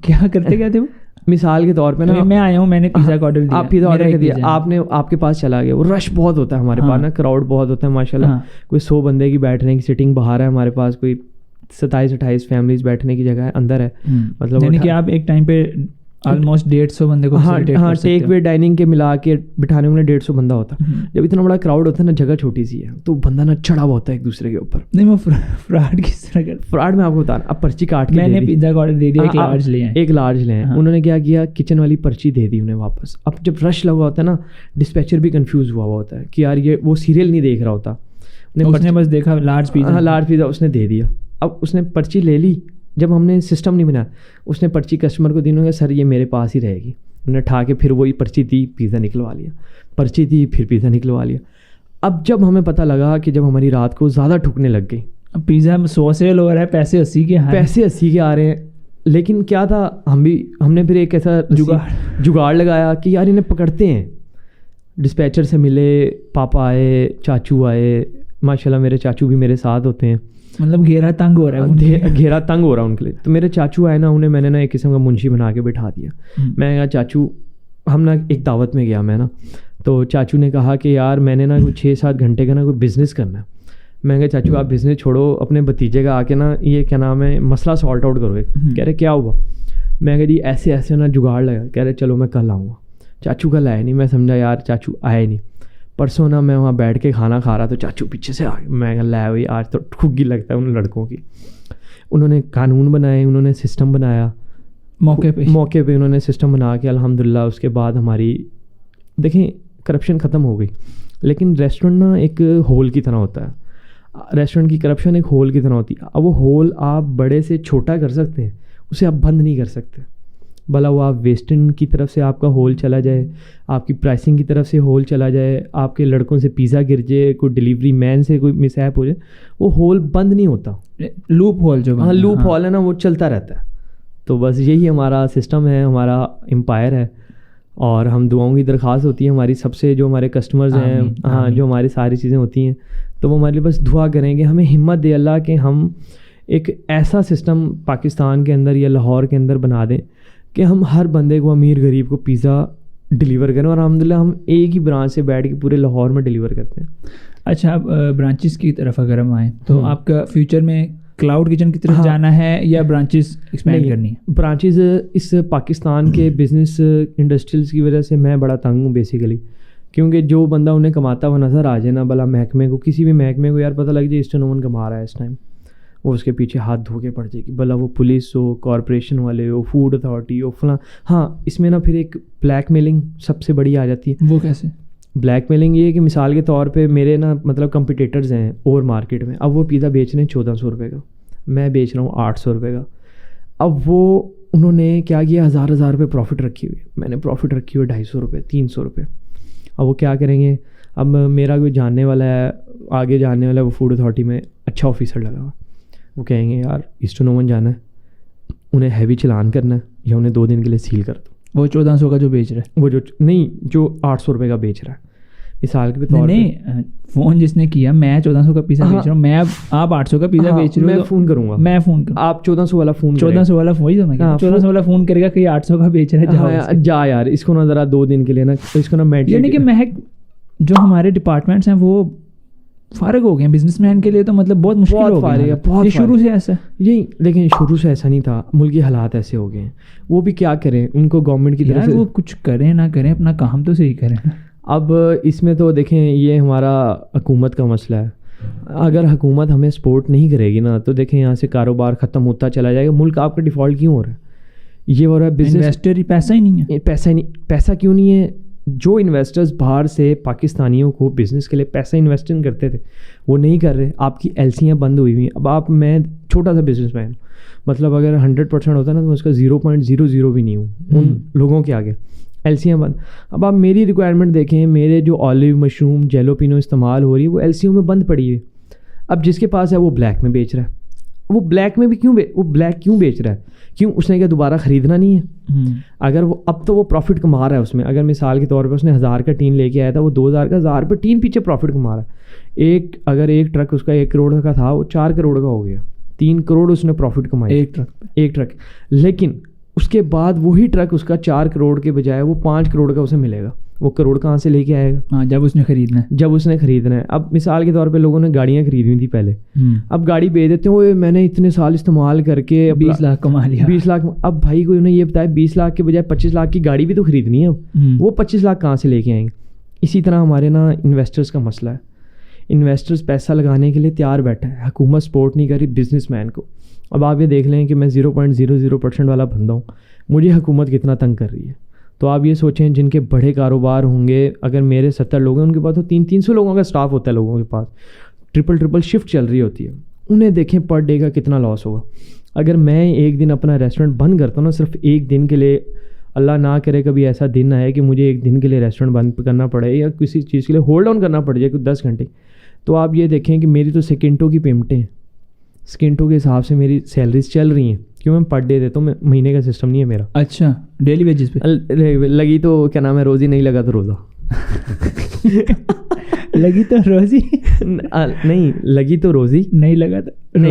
کیا کرتے کیا تھے وہ؟ مثال کے طور پہ نا, میں آیا ہوں, میں نے پیزا کا آرڈر دیا, آپ پیزا آرڈر کر دیا, آپ کے پاس چلا گیا. وہ رش بہت ہوتا ہے ہمارے پاس نا, کراؤڈ بہت ہوتا ہے ماشاء اللہ. کوئی 100 بندے کی بیٹھنے کی سیٹنگ باہر ہے ہمارے پاس, کوئی 27-28 فیملیز بیٹھنے کی جگہ ہے اندر ہے. مطلب یعنی کہ آپ ایک ٹائم پہ آلموسٹ 150 بندے کو ٹیک وے ڈائننگ کے ملا کے بٹھانے میں 150 بندہ ہوتا ہے. جب اتنا بڑا کراؤڈ ہوتا ہے نا, جگہ چھوٹی سی ہے, تو بندہ نا چڑھا ہوا ہوتا ہے ایک دوسرے کے اوپر. نہیں, وہ فراڈ کس طرح کر, فراڈ میں آپ کو بتا رہا. اب پرچی کاٹ کے میں نے پیزا کا آرڈر دے دیا, ایک لارج لے آئے. انہوں نے کیا کیا, کچن والی پرچی دے دی انہیں واپس. اب جب رش لگا ہوتا ہے نا, ڈسپیچر بھی کنفیوز ہوا ہوتا ہے کہ یار یہ وہ سیریل نہیں دیکھ رہا ہوتا, اس نے بس دیکھا لارج پیزا اس نے دے دیا. اب اس نے پرچی لے لی, جب ہم نے سسٹم نہیں بنایا, اس نے پرچی کسٹمر کو دی, انہوں نے کہا سر یہ میرے پاس ہی رہے گی. انہوں نے اٹھا کے پھر وہی پرچی دی, پیزا نکلوا لیا, پرچی دی, پھر پیزا نکلوا لیا. اب جب ہمیں پتہ لگا کہ جب ہماری رات کو زیادہ ٹھکنے لگ گئی, پیزا 100 سیل ہو رہا ہے, پیسے 80 کے آ رہے ہیں, لیکن کیا تھا, ہم نے پھر ایک ایسا جگاڑ لگایا کہ یار انہیں پکڑتے ہیں. ڈسپیچر سے ملے, پاپا آئے, چاچو آئے, ماشاء اللہ میرے چاچو بھی میرے ساتھ ہوتے ہیں. مطلب گھیرا تنگ ہو رہا ہے ان کے لیے. تو میرے چاچو آئے نا, انہیں میں نے نا ایک قسم کا منشی بنا کے بٹھا دیا. میں نے کہا چاچو, ہم نا ایک دعوت میں گیا میں نا, تو چاچو نے کہا کہ یار میں نے نا کوئی 6-7 گھنٹے کا نا کوئی بزنس کرنا ہے. میں نے کہا چاچو آپ بزنس چھوڑو, اپنے بھتیجے کا آ کے نا یہ کیا نام ہے مسئلہ سالٹ آؤٹ کرو. کہہ رہے کیا ہوا؟ میں نے کہا جی ایسے نا جگاڑ لگا. کہہ رہے چلو میں کل آؤں گا. چاچو کل آئے نہیں. میں سمجھا یار چاچو آئے نہیں. پرسوں نا میں وہاں بیٹھ کے کھانا کھا رہا, تو چاچو پیچھے سے آ گئے. میں کہا لے بھائی آج تو ٹھگی لگتا ہے ان لڑکوں کی. انہوں نے قانون بنائے, انہوں نے سسٹم بنایا موقع پہ انہوں نے سسٹم بنا کے الحمدللہ. اس کے بعد ہماری دیکھیں کرپشن ختم ہو گئی. لیکن ریسٹورنٹ نا ایک ہول کی طرح ہوتا ہے. ریسٹورنٹ کی کرپشن ایک ہول کی طرح ہوتی ہے. اب وہ ہول آپ بڑے سے چھوٹا کر سکتے ہیں, اسے آپ بند نہیں کر سکتے. بھلا وہ آپ ویسٹرن کی طرف سے آپ کا ہول چلا جائے, آپ کی پرائسنگ کی طرف سے ہول چلا جائے, آپ کے لڑکوں سے پیزا گر جائے, کوئی ڈلیوری مین سے کوئی مس ہیپ ہو جائے, وہ ہول بند نہیں ہوتا. لوپ ہول جو لوپ ہول ہے نا, وہ چلتا رہتا ہے. تو بس یہی ہمارا سسٹم ہے, ہمارا امپائر ہے. اور ہم دعاؤں کی درخواست ہوتی ہے ہماری سب سے, جو ہمارے کسٹمرز ہیں, جو ہماری ساری چیزیں ہوتی ہیں, تو وہ ہمارے لیے بس دعا کریں گے, ہمیں ہمت دے اللہ کہ ہم ایک ایسا سسٹم پاکستان کے اندر یا لاہور کے اندر بنا دیں کہ ہم ہر بندے کو, امیر غریب کو پیزا ڈلیور کریں. اور الحمدللہ ہم ایک ہی برانچ سے بیٹھ کے پورے لاہور میں ڈلیور کرتے ہیں. اچھا, اب برانچز کی طرف اگر ہم آئیں تو آپ کا فیوچر میں کلاؤڈ کچن کی طرف جانا ہے یا برانچز ایکسپینڈ کرنی ہے؟ برانچز اس پاکستان کے بزنس انڈسٹریلس کی وجہ سے میں بڑا تنگ ہوں بیسیکلی, کیونکہ جو بندہ انہیں کماتا ہوا نظر آ جائے نا, بلا محکمے کو, کسی بھی محکمے کو یار پتہ لگ جائے ایسٹرن اوون کما رہا ہے اس ٹائم, وہ اس کے پیچھے ہاتھ دھو کے پڑ جائے گی. بھلا وہ پولیس ہو, کارپوریشن والے ہو, فوڈ اتھارٹی ہو, فلاں. ہاں اس میں نا پھر ایک بلیک میلنگ سب سے بڑی آ جاتی ہے. وہ کیسے بلیک میلنگ؟ یہ کہ مثال کے طور پہ میرے نا مطلب کمپٹیٹرز ہیں اور مارکیٹ میں, اب وہ پیزا بیچ رہے ہیں 1400 روپے کا, میں بیچ رہا ہوں 800 روپے کا. اب وہ انہوں نے کیا کیا, 1000 روپے پروفٹ رکھی ہوئی, میں نے پروفٹ رکھی ہوئی 250 روپے 300 روپے. اب وہ کیا کریں گے, اب میرا کوئی جاننے والا ہے, آگے جاننے والا ہے, وہ فوڈ اتھارٹی میں اچھا آفیسر لگا ہوا, وہ کہیں گے یار ایسٹرن اوون جانا ہے, انہیں ہیوی چلان کرنا ہے, یا انہیں 2 دن کے لیے سیل کر دو. وہ 1400 کا جو بیچ رہا ہے, وہ جو 800 روپے کا بیچ رہا ہے, مثال کے طور پہ. نہیں, فون جس نے کیا, میں 1400 کا پیزا بیچ رہا ہوں, میں آپ 800 کا پیزا بیچ رہے ہو, میں فون کروں گا, میں فون کروں, آپ 1400 والا فون 1400 والا وہی تو میں 1400 والا فون کرے گا کہ 800 کا بیچ رہا ہے, جا یار اس کو نا ذرا 2 دن کے لیے نا, اس کو نا میٹ. یعنی کہ مہک جو ہمارے ڈپارٹمنٹس ہیں وہ فارغ ہو گئے ہیں. بزنس مین کے لیے تو مطلب بہت مشکل ہو گیا ہے. شروع سے ایسا یہی, لیکن شروع سے ایسا نہیں تھا, ملکی حالات ایسے ہو گئے ہیں. وہ بھی کیا کریں, ان کو گورنمنٹ کی طرف سے وہ کچھ کریں نہ کریں, اپنا کام تو صحیح کریں. اب اس میں تو دیکھیں یہ ہمارا حکومت کا مسئلہ ہے. اگر حکومت ہمیں سپورٹ نہیں کرے گی نا, تو دیکھیں یہاں سے کاروبار ختم ہوتا چلا جائے گا. ملک آپ کا ڈیفالٹ کیوں ہو رہا ہے؟ یہ ہو رہا ہے بزنس, انویسٹر پیسہ ہی نہیں ہے. پیسہ کیوں نہیں ہے؟ جو انویسٹرز باہر سے پاکستانیوں کو بزنس کے لیے پیسہ انویسٹنگ کرتے تھے وہ نہیں کر رہے. آپ کی LCیاں بند ہوئی ہوئی ہیں. اب میں چھوٹا سا بزنس مین, مطلب اگر 100% ہوتا نا تو اس کا 0.00 بھی نہیں ہوں ان لوگوں کے آگے. LCیاں بند. اب آپ میری ریکوائرمنٹ دیکھیں, میرے جو آلیو, مشروم, جیلوپینو استعمال ہو رہی ہے وہ LCوں میں بند پڑی ہے. اب جس کے پاس ہے وہ بلیک میں بیچ رہا ہے. وہ بلیک میں بھی وہ بلیک کیوں بیچ رہا ہے؟ کیوں؟ اس نے کیا دوبارہ خریدنا نہیں ہے؟ اگر وہ اب تو وہ پروفٹ کما رہا ہے اس میں. اگر مثال کے طور پہ اس نے 1000 کا ٹین لے کے آیا تھا, وہ 2000 کا 1000 پہ ٹین پیچھے پروفٹ کما رہا ہے. اگر ایک ٹرک اس کا 1 کروڑ کا تھا وہ 4 کروڑ کا ہو گیا. 3 کروڑ اس نے پروفٹ کمایا ایک ٹرک. لیکن اس کے بعد وہی ٹرک اس کا 4 کروڑ کے بجائے وہ 5 کروڑ کا اسے ملے گا. وہ کروڑ کہاں سے لے کے آئے گا؟ جب اس نے خریدنا ہے. اب مثال کے طور پہ لوگوں نے گاڑیاں خریدی ہوئی تھی پہلے, اب گاڑی بیچ دیتے ہیں, میں نے اتنے سال استعمال کر کے 20 لاکھ کما لیا. 20 لاکھ. اب بھائی کوئی انہیں یہ بتایا 20 لاکھ کے بجائے 25 لاکھ کی گاڑی بھی تو خریدنی ہے. اب وہ 25 لاکھ کہاں سے لے کے آئیں گے؟ اسی طرح ہمارے نا انویسٹرز کا مسئلہ ہے. انویسٹرز پیسہ لگانے کے لیے تیار بیٹھا ہے, حکومت سپورٹ نہیں کر رہی بزنس مین کو. اب آپ یہ دیکھ لیں کہ میں 0.00% والا بندہ ہوں, مجھے حکومت کتنا تنگ کر رہی ہے. تو آپ یہ سوچیں جن کے بڑے کاروبار ہوں گے, اگر میرے 70 لوگ ہیں, ان کے پاس تو 300 لوگوں کا اسٹاف ہوتا ہے, لوگوں کے پاس ٹرپل شفٹ چل رہی ہوتی ہے. انہیں دیکھیں پر ڈے کا کتنا لاس ہوگا. اگر میں ایک دن اپنا ریسٹورینٹ بند کرتا ہوں نا, صرف ایک دن کے لیے, اللہ نہ کرے کبھی ایسا دن آئے کہ مجھے ایک دن کے لیے ریسٹورینٹ بند کرنا پڑے یا کسی چیز کے لیے ہولڈ آن کرنا پڑ جائے کچھ 10 گھنٹے, تو آپ یہ دیکھیں کہ میری تو سیکنڈوں کی پیمنٹیں ہیں, سیکنڈوں کے حساب سے میری سیلریز چل رہی ہیں. کیوں؟ میں پر ڈے دیتا ہوں, میں مہینے کا سسٹم نہیں ہے میرا. اچھا, ڈیلی ویجز پہ لگی تو کیا نام ہے روزی, نہیں لگا تو روزہ. لگی تو روزی نہیں, لگی تو روزی, نہیں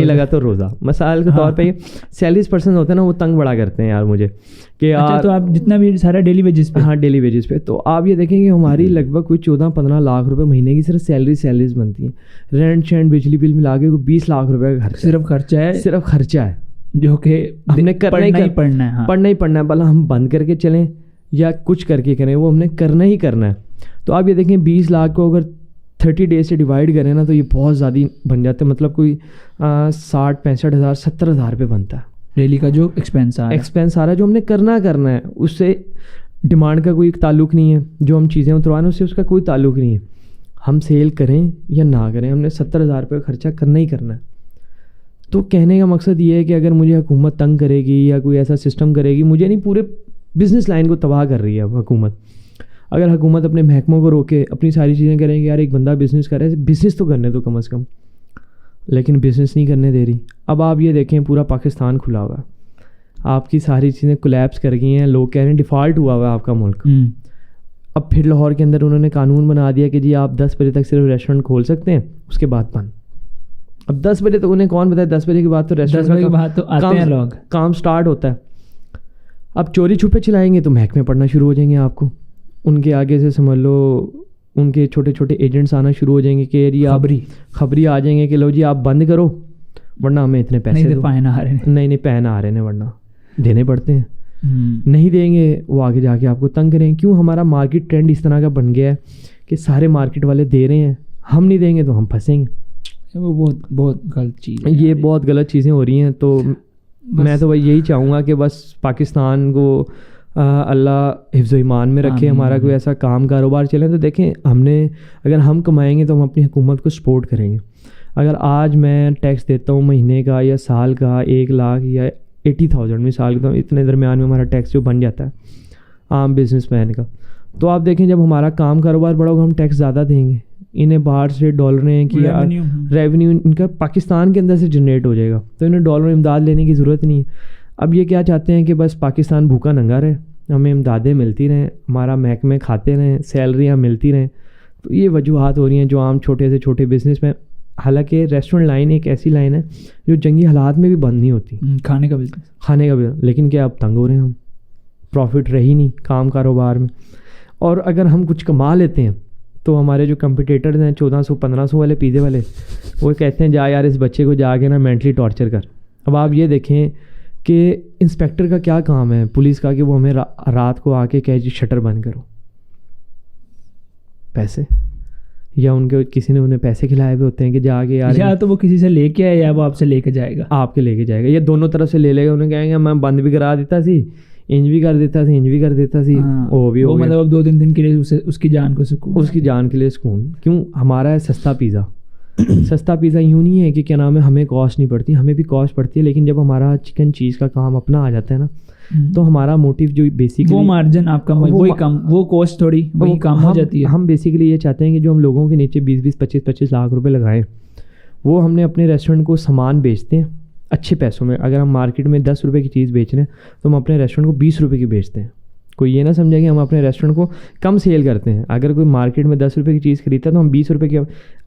لگا تو روزہ. مثال کے طور پہ سیلریز پرسن ہوتے ہیں نا, وہ تنگ بڑا کرتے ہیں یار مجھے کہ یار. تو آپ جتنا بھی سارا ڈیلی ویجز پہ؟ ہاں, ڈیلی ویجز پہ. تو آپ یہ دیکھیں کہ ہماری لگ بھگ کوئی 14-15 لاکھ روپے مہینے کی صرف سیلریز بنتی ہیں. رینٹ شینٹ بجلی بل ملا کے 20 لاکھ روپے کا صرف خرچہ ہے, جو کہ ہم نے پڑھنا ہی پڑھنا ہے. بھلا ہم بند کر کے چلیں یا کچھ کر کے کریں, وہ ہم نے کرنا ہی کرنا ہے. تو آپ یہ دیکھیں 20 لاکھ کو اگر 30 ڈیز سے ڈیوائڈ کریں نا, تو یہ بہت زیادہ بن جاتے ہیں. مطلب کوئی 60-65 ہزار 70 ہزار پہ بنتا ہے ڈیلی کا جو ایکسپینس آ رہا ہے, جو ہم نے کرنا ہے. اس سے ڈیمانڈ کا کوئی تعلق نہیں ہے, جو ہم چیزیں اتروائیں اس سے اس کا کوئی تعلق نہیں ہے. ہم سیل کریں یا نہ کریں, ہم نے 70 ہزار روپے خرچہ کرنا ہی کرنا ہے. تو کہنے کا مقصد یہ ہے کہ اگر مجھے حکومت تنگ کرے گی یا کوئی ایسا سسٹم کرے گی, مجھے نہیں, پورے بزنس لائن کو تباہ کر رہی ہے اب حکومت. اگر حکومت اپنے محکموں کو روکے, اپنی ساری چیزیں کریں کہ یار ایک بندہ بزنس کر رہا ہے, بزنس تو کرنے دو کم از کم, لیکن بزنس نہیں کرنے دے رہی. اب آپ یہ دیکھیں پورا پاکستان کھلا ہوا ہے, آپ کی ساری چیزیں کولیپس کر گئی ہیں. لوگ کہہ رہے ہیں ڈیفالٹ ہوا ہوا ہے آپ کا ملک. اب پھر لاہور کے اندر انہوں نے قانون بنا دیا کہ جی آپ 10 بجے تک صرف ریسٹورینٹ کھول سکتے ہیں, اس کے بعد بند. اب 10 بجے تک انہیں کون بتایا, 10 بجے کے بعد تو ریسٹورینٹ کام سٹارٹ ہوتا ہے. اب چوری چھپے چلائیں گے تو محکمے پڑھنا شروع ہو جائیں گے. آپ کو ان کے آگے سے سمجھ لو ان کے چھوٹے چھوٹے ایجنٹس آنا شروع ہو جائیں گے کہ جی خبری آ جائیں گے کہ لو جی آپ بند کرو ورنہ ہمیں اتنے پیسے نہیں پین آ رہے ہیں, ورنہ دینے پڑتے ہیں. نہیں دیں گے وہ آگے جا کے آپ کو تنگ کریں. کیوں؟ ہمارا مارکیٹ ٹرینڈ اس طرح کا بن گیا ہے کہ سارے مارکیٹ والے دے رہے ہیں, ہم نہیں دیں گے تو ہم پھنسیں گے. وہ بہت غلط چیز ہے, یہ بہت غلط چیزیں ہو رہی ہیں. تو میں تو یہی چاہوں گا کہ بس پاکستان کو اللہ حفظ و ایمان میں رکھے, ہمارا کوئی ایسا کام کاروبار چلے. تو دیکھیں ہم نے اگر ہم کمائیں گے تو ہم اپنی حکومت کو سپورٹ کریں گے. اگر آج میں ٹیکس دیتا ہوں مہینے کا یا سال کا 1 لاکھ یا 80,000 مثال کے, اتنے درمیان میں ہمارا ٹیکس جو بن جاتا ہے عام بزنس مین کا, تو آپ دیکھیں جب ہمارا کام کاروبار بڑا ہوگا ہم ٹیکس زیادہ دیں گے. انہیں باہر سے ڈالریں کہ ریونیو ان کا پاکستان کے اندر سے جنریٹ ہو جائے گا, تو انہیں ڈالر امداد لینے کی ضرورت نہیں ہے. اب یہ کیا چاہتے ہیں کہ بس پاکستان بھوکا ننگا رہے, ہمیں امدادیں ملتی رہیں, ہمارا محکمے کھاتے رہیں, سیلریاں ملتی رہیں. تو یہ وجوہات ہو رہی ہیں جو عام چھوٹے سے چھوٹے بزنس میں. حالانکہ ریسٹورنٹ لائن ایک ایسی لائن ہے جو جنگی حالات میں بھی بند نہیں ہوتی, کھانے کا بزنس, لیکن کیا اب تنگ ہو رہے ہیں ہم, پروفٹ رہی نہیں کام کاروبار میں. اور اگر ہم کچھ کما لیتے ہیں تو ہمارے جو کمپٹیٹرز ہیں 1400-1500 والے پیزے والے, وہ کہتے ہیں جا یار اس بچے کو جا کے نا مینٹلی ٹارچر کر. اب آپ یہ دیکھیں کہ انسپیکٹر کا کیا کام ہے, پولیس کا, کہ وہ ہمیں رات کو آ کے کہے جی شٹر بند کرو, پیسے, یا ان کے کسی نے انہیں پیسے کھلائے ہوئے ہوتے ہیں کہ جا کے یار, یا تو وہ کسی سے لے کے آئے یا وہ آپ سے لے کے جائے گا, آپ کے لے کے جائے گا, یا دونوں طرف سے لے لے گا. انہیں کہیں گے میں بند بھی کرا دیتا سی, انج بھی کر دیتا سی، انج بھی کر دیتا سی، وہ بھی ہو گیا. مطلب 2-3 دن کے لیے اس کی جان کو سکون، اس کی جان کے لیے سکون. کیوں؟ ہمارا ہے سستا پیزا. سستا پیزا یوں نہیں ہے کہ کیا نام ہے ہمیں کاسٹ نہیں پڑتی، ہمیں بھی کاسٹ پڑتی ہے، لیکن جب ہمارا چکن چیز کا کام اپنا آ جاتا ہے نا تو ہمارا موٹیو جو بیسکلی وہ مارجن آپ کا وہی کم، وہ کاسٹ تھوڑی وہی کم ہو جاتی ہے. ہم بیسکلی یہ چاہتے ہیں کہ جو ہم لوگوں کے نیچے 20-25 لاکھ روپے لگائیں، وہ ہم نے اپنے ریسٹورینٹ کو سامان بیچتے ہیں اچھے پیسوں میں. اگر ہم مارکیٹ میں 10 روپے کی چیز بیچ رہے ہیں تو ہم اپنے ریسٹورینٹ کو 20 روپے کی بیچتے ہیں. کوئی یہ نہ سمجھے کہ ہم اپنے ریسٹورینٹ کو کم سیل کرتے ہیں. اگر کوئی مارکیٹ میں 10 روپے کی چیز خریدتا ہے تو ہم 20 روپے کی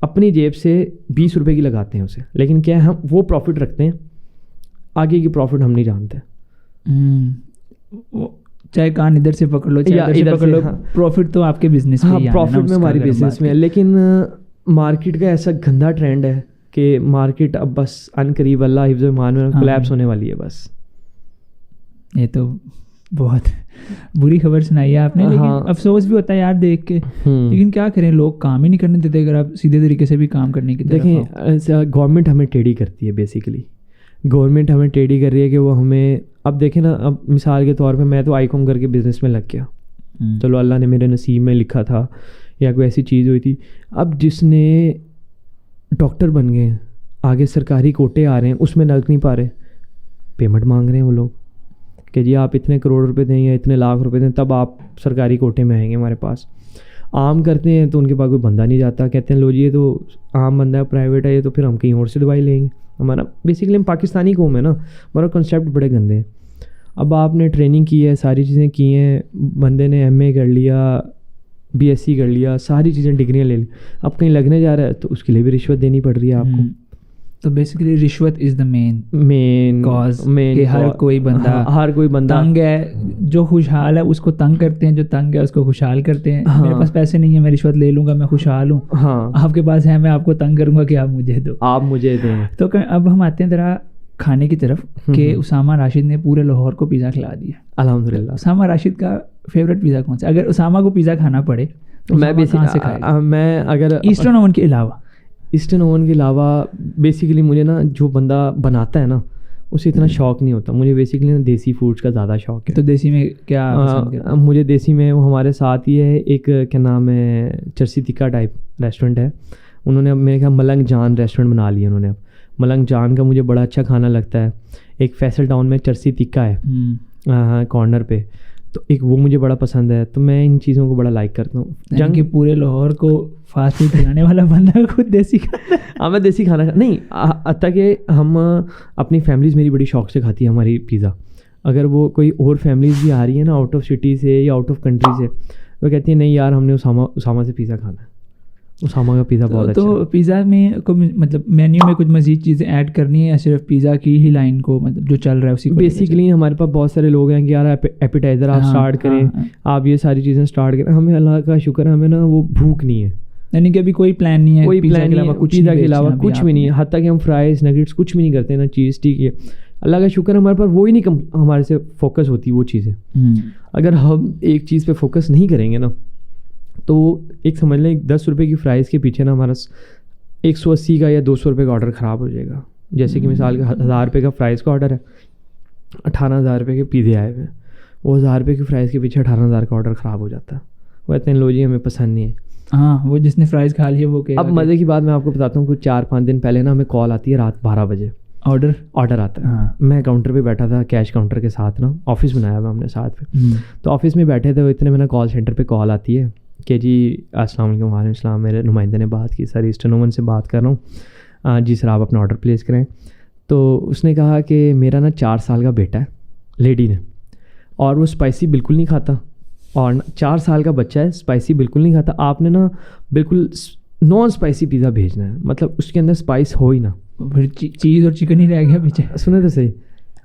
اپنی جیب سے 20 روپے کی لگاتے ہیں اسے. لیکن کیا ہے ہم وہ پروفٹ رکھتے ہیں، آگے کی پروفٹ ہم نہیں جانتے. چاہے کان ادھر سے پکڑ لو چاہے ادھر سے پکڑ لو، پروفٹ تو آپ کے بزنس میں ہی ہے. پروفٹ میں ہماری بزنس میں ہے. لیکن مارکیٹ کا ایسا گندا ٹرینڈ ہے کہ مارکیٹ اب بس ان قریب اللہ حفظ و ایمان میں کولیپس ہونے والی ہے. بس یہ تو بہت بری خبر سنائی ہے آپ نے، لیکن افسوس بھی ہوتا ہے یار دیکھ کے. لیکن کیا کریں، لوگ کام ہی نہیں کرنے دیتے. اگر آپ سیدھے طریقے سے بھی کام کرنے کی دیکھیں، گورنمنٹ ہمیں ٹیڑھی کرتی ہے. بیسیکلی گورنمنٹ ہمیں ٹیڑھی کر رہی ہے کہ وہ ہمیں، اب دیکھیں نا، اب مثال کے طور پہ میں تو آئی کام کر کے بزنس میں لگ گیا، چلو اللہ نے میرے نصیب میں لکھا تھا یا کوئی ایسی چیز ہوئی تھی. اب جس نے ڈاکٹر بن گئے، آگے سرکاری کوٹے آ رہے ہیں، اس میں لگ نہیں پا رہے، پیمنٹ مانگ رہے ہیں وہ لوگ کہ جی آپ اتنے کروڑ روپے دیں یا اتنے لاکھ روپے دیں تب آپ سرکاری کوٹے میں آئیں گے ہمارے پاس. عام کرتے ہیں تو ان کے پاس کوئی بندہ نہیں جاتا، کہتے ہیں لو جی یہ تو عام بندہ ہے، پرائیویٹ ہے، یہ تو پھر ہم کہیں اور سے دوائی لیں گے. ہمارا بیسکلی ہم پاکستانی قوم ہے نا، ہمارا کنسیپٹ بڑے گندے ہیں. اب آپ نے ٹریننگ کی ہے، ساری چیزیں کی ہیں، بندے نے ایم اے کر لیا، بی ایس سی کر لیا، ساری چیزیں ڈگریاں لے لی، اب کہیں لگنے جا رہا ہے تو اس کے لیے بھی رشوت دینی پڑ رہی ہے آپ کو. تو بیسیکلی رشوت از دا مین کاز کہ ہر کوئی بندہ تنگ ہے. جو خوشحال ہے اس کو تنگ کرتے ہیں، جو تنگ ہے اس کو خوشحال کرتے ہیں. میرے پاس پیسے نہیں ہیں، میں رشوت لے لوں گا، میں خوشحال ہوں. آپ کے پاس ہے، میں آپ کو تنگ کروں گا کہ آپ مجھے دو، آپ مجھے دیں. تو اب ہم آتے ہیں ذرا کھانے کی طرف کہ اسامہ راشد نے پورے لاہور کو پیزا کھلا دیا الحمدللہ. اسامہ راشد کا فیوریٹ پیزا کون سا؟ اگر اسامہ کو پیزا کھانا پڑے تو میں اگر ایسٹرن اوون کے علاوہ بیسیکلی مجھے نا جو بندہ بناتا ہے نا اسے اتنا شوق نہیں ہوتا. مجھے بیسیکلی نا دیسی فوڈس کا زیادہ شوق ہے. تو دیسی میں کیا مجھے دیسی میں وہ ہمارے ساتھ ہی ہے ایک کیا نام ہے چرسی تکا ٹائپ ریسٹورینٹ ہے. انہوں نے اب میرے خیال ملنگ جان ریسٹورینٹ بنا لیا انہوں نے. اب ملنگ جان کا مجھے بڑا اچھا کھانا لگتا ہے. ایک فیصل ٹاؤن میں چرسی تکا ہے کارنر پہ، تو ایک وہ مجھے بڑا پسند ہے. تو میں ان چیزوں کو بڑا لائک کرتا ہوں. جنگ کے پورے لاہور کو فاسٹ فوڈ کھلانے والا بندہ خود دیسی کھانا. ہاں میں دیسی کھانا نہیں، حتیٰ کہ ہم اپنی فیملیز میری بڑی شوق سے کھاتی ہے ہماری پیزا. اگر وہ کوئی اور فیملیز بھی آ رہی ہیں نا آؤٹ آف سٹی سے یا آؤٹ آف کنٹری سے، وہ کہتی ہیں نہیں یار ہم نے اسامہ سے پیزا کھانا ہے. اسامہ کا پیزا بہت اچھا ہے. تو پیزا میں مطلب مینیو میں کچھ مزید چیزیں ایڈ کرنی ہے یا صرف پیزا کی ہی لائن کو مطلب جو چل رہا ہے اسی کو؟ بیسیکلی ہمارے پاس بہت سارے لوگ ہیں کہ یار ایپیٹائزر آپ اسٹارٹ کریں، آپ یہ ساری چیزیں اسٹارٹ کریں. ہمیں اللہ کا شکر ہے ہمیں نا وہ بھوک نہیں ہے، یعنی کہ ابھی کوئی پلان نہیں ہے، کوئی پلان نہیں ہے پیزا کے علاوہ کچھ بھی نہیں ہے. حتیٰ کہ ہم فرائز نگیٹس کچھ بھی نہیں کرتے نا چیز. ٹھیک ہے اللہ کا شکر ہمارے پاس وہی نہیں ہمارے سے فوکس ہوتی وہ چیزیں. اگر ہم ایک چیز پہ فوکس نہیں کریں گے نا تو ایک سمجھ لیں 10 روپے کی فرائز کے پیچھے نا ہمارا 180 کا یا 200 روپے کا آرڈر خراب ہو جائے گا. جیسے کہ مثال کا 1000 روپے کا فرائز کا آرڈر ہے، 18,000 روپے کے پیزے آئے ہوئے ہیں، وہ 1000 روپے کی فرائز کے پیچھے 18,000 کا آرڈر خراب ہو جاتا ہے. وہ کہتے ہیں لو جی ہمیں پسند نہیں ہے. ہاں وہ جس نے فرائز کھا لیا وہ کہ اب مزے کی بات میں آپ کو بتاتا ہوں. کچھ 4-5 دن پہلے نا ہمیں کال آتی ہے رات 12 بجے، آرڈر آتا ہے. میں کاؤنٹر پہ بیٹھا تھا کیش کاؤنٹر کے ساتھ نا، آفس بنایا ہوا ہم نے ساتھ پہ. تو آفس میں بیٹھے تھے، اتنے میں نا کال سینٹر پہ کال آتی ہے کہ جی السلام علیکم. وعلیکم السلام. میرے نمائندے نے بات کی، سر ایسٹرن اوون سے بات کر رہا ہوں. جی سر آپ اپنا آرڈر پلیس کریں. تو اس نے کہا کہ میرا نا 4 سال کا بیٹا ہے لیڈی نے، اور وہ اسپائسی بالکل نہیں کھاتا، اور 4 سال کا بچہ ہے اسپائسی بالکل نہیں کھاتا. آپ نے نا بالکل نان اسپائسی پیزا بھیجنا ہے، مطلب اس کے اندر اسپائس ہو ہی نا، پھر چیز اور چکن ہی رہ گیا پیچھے. سنے تو صحیح.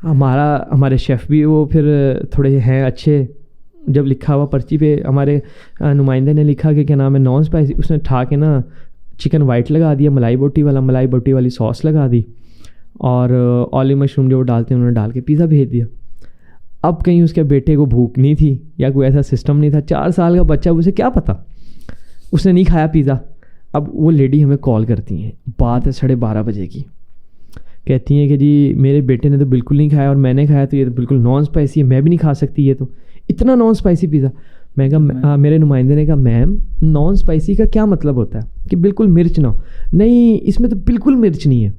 ہمارے شیف بھی وہ پھر تھوڑے ہیں اچھے. جب لکھا ہوا پرچی پہ ہمارے نمائندے نے لکھا کہ کیا نام ہے نان اسپائسی، اس نے اٹھا کے نا چکن وائٹ لگا دیا، ملائی بوٹی والی سوس لگا دی، اور آلی مشروم جو وہ ڈالتے ہیں انہوں نے ڈال کے پیزا بھیج دیا. اب کہیں اس کے بیٹے کو بھوک نہیں تھی یا کوئی ایسا سسٹم نہیں تھا، 4 سال کا بچہ، اسے کیا پتہ، اس نے نہیں کھایا پیزا. اب وہ لیڈی ہمیں کال کرتی ہیں، بات ہے 12:30 بجے کی، کہتی ہیں کہ جی میرے بیٹے نے تو بالکل نہیں کھایا اور میں نے کھایا تو یہ تو بالکل نان اسپائسی ہے, میں بھی نہیں کھا سکتی, یہ تو اتنا نان اسپائسی پیزا. میں کہا, میرے نمائندے نے کہا میم نان اسپائسی کا کیا مطلب ہوتا ہے کہ بالکل مرچ نہ ہو؟ نہیں اس میں تو بالکل مرچ نہیں ہے.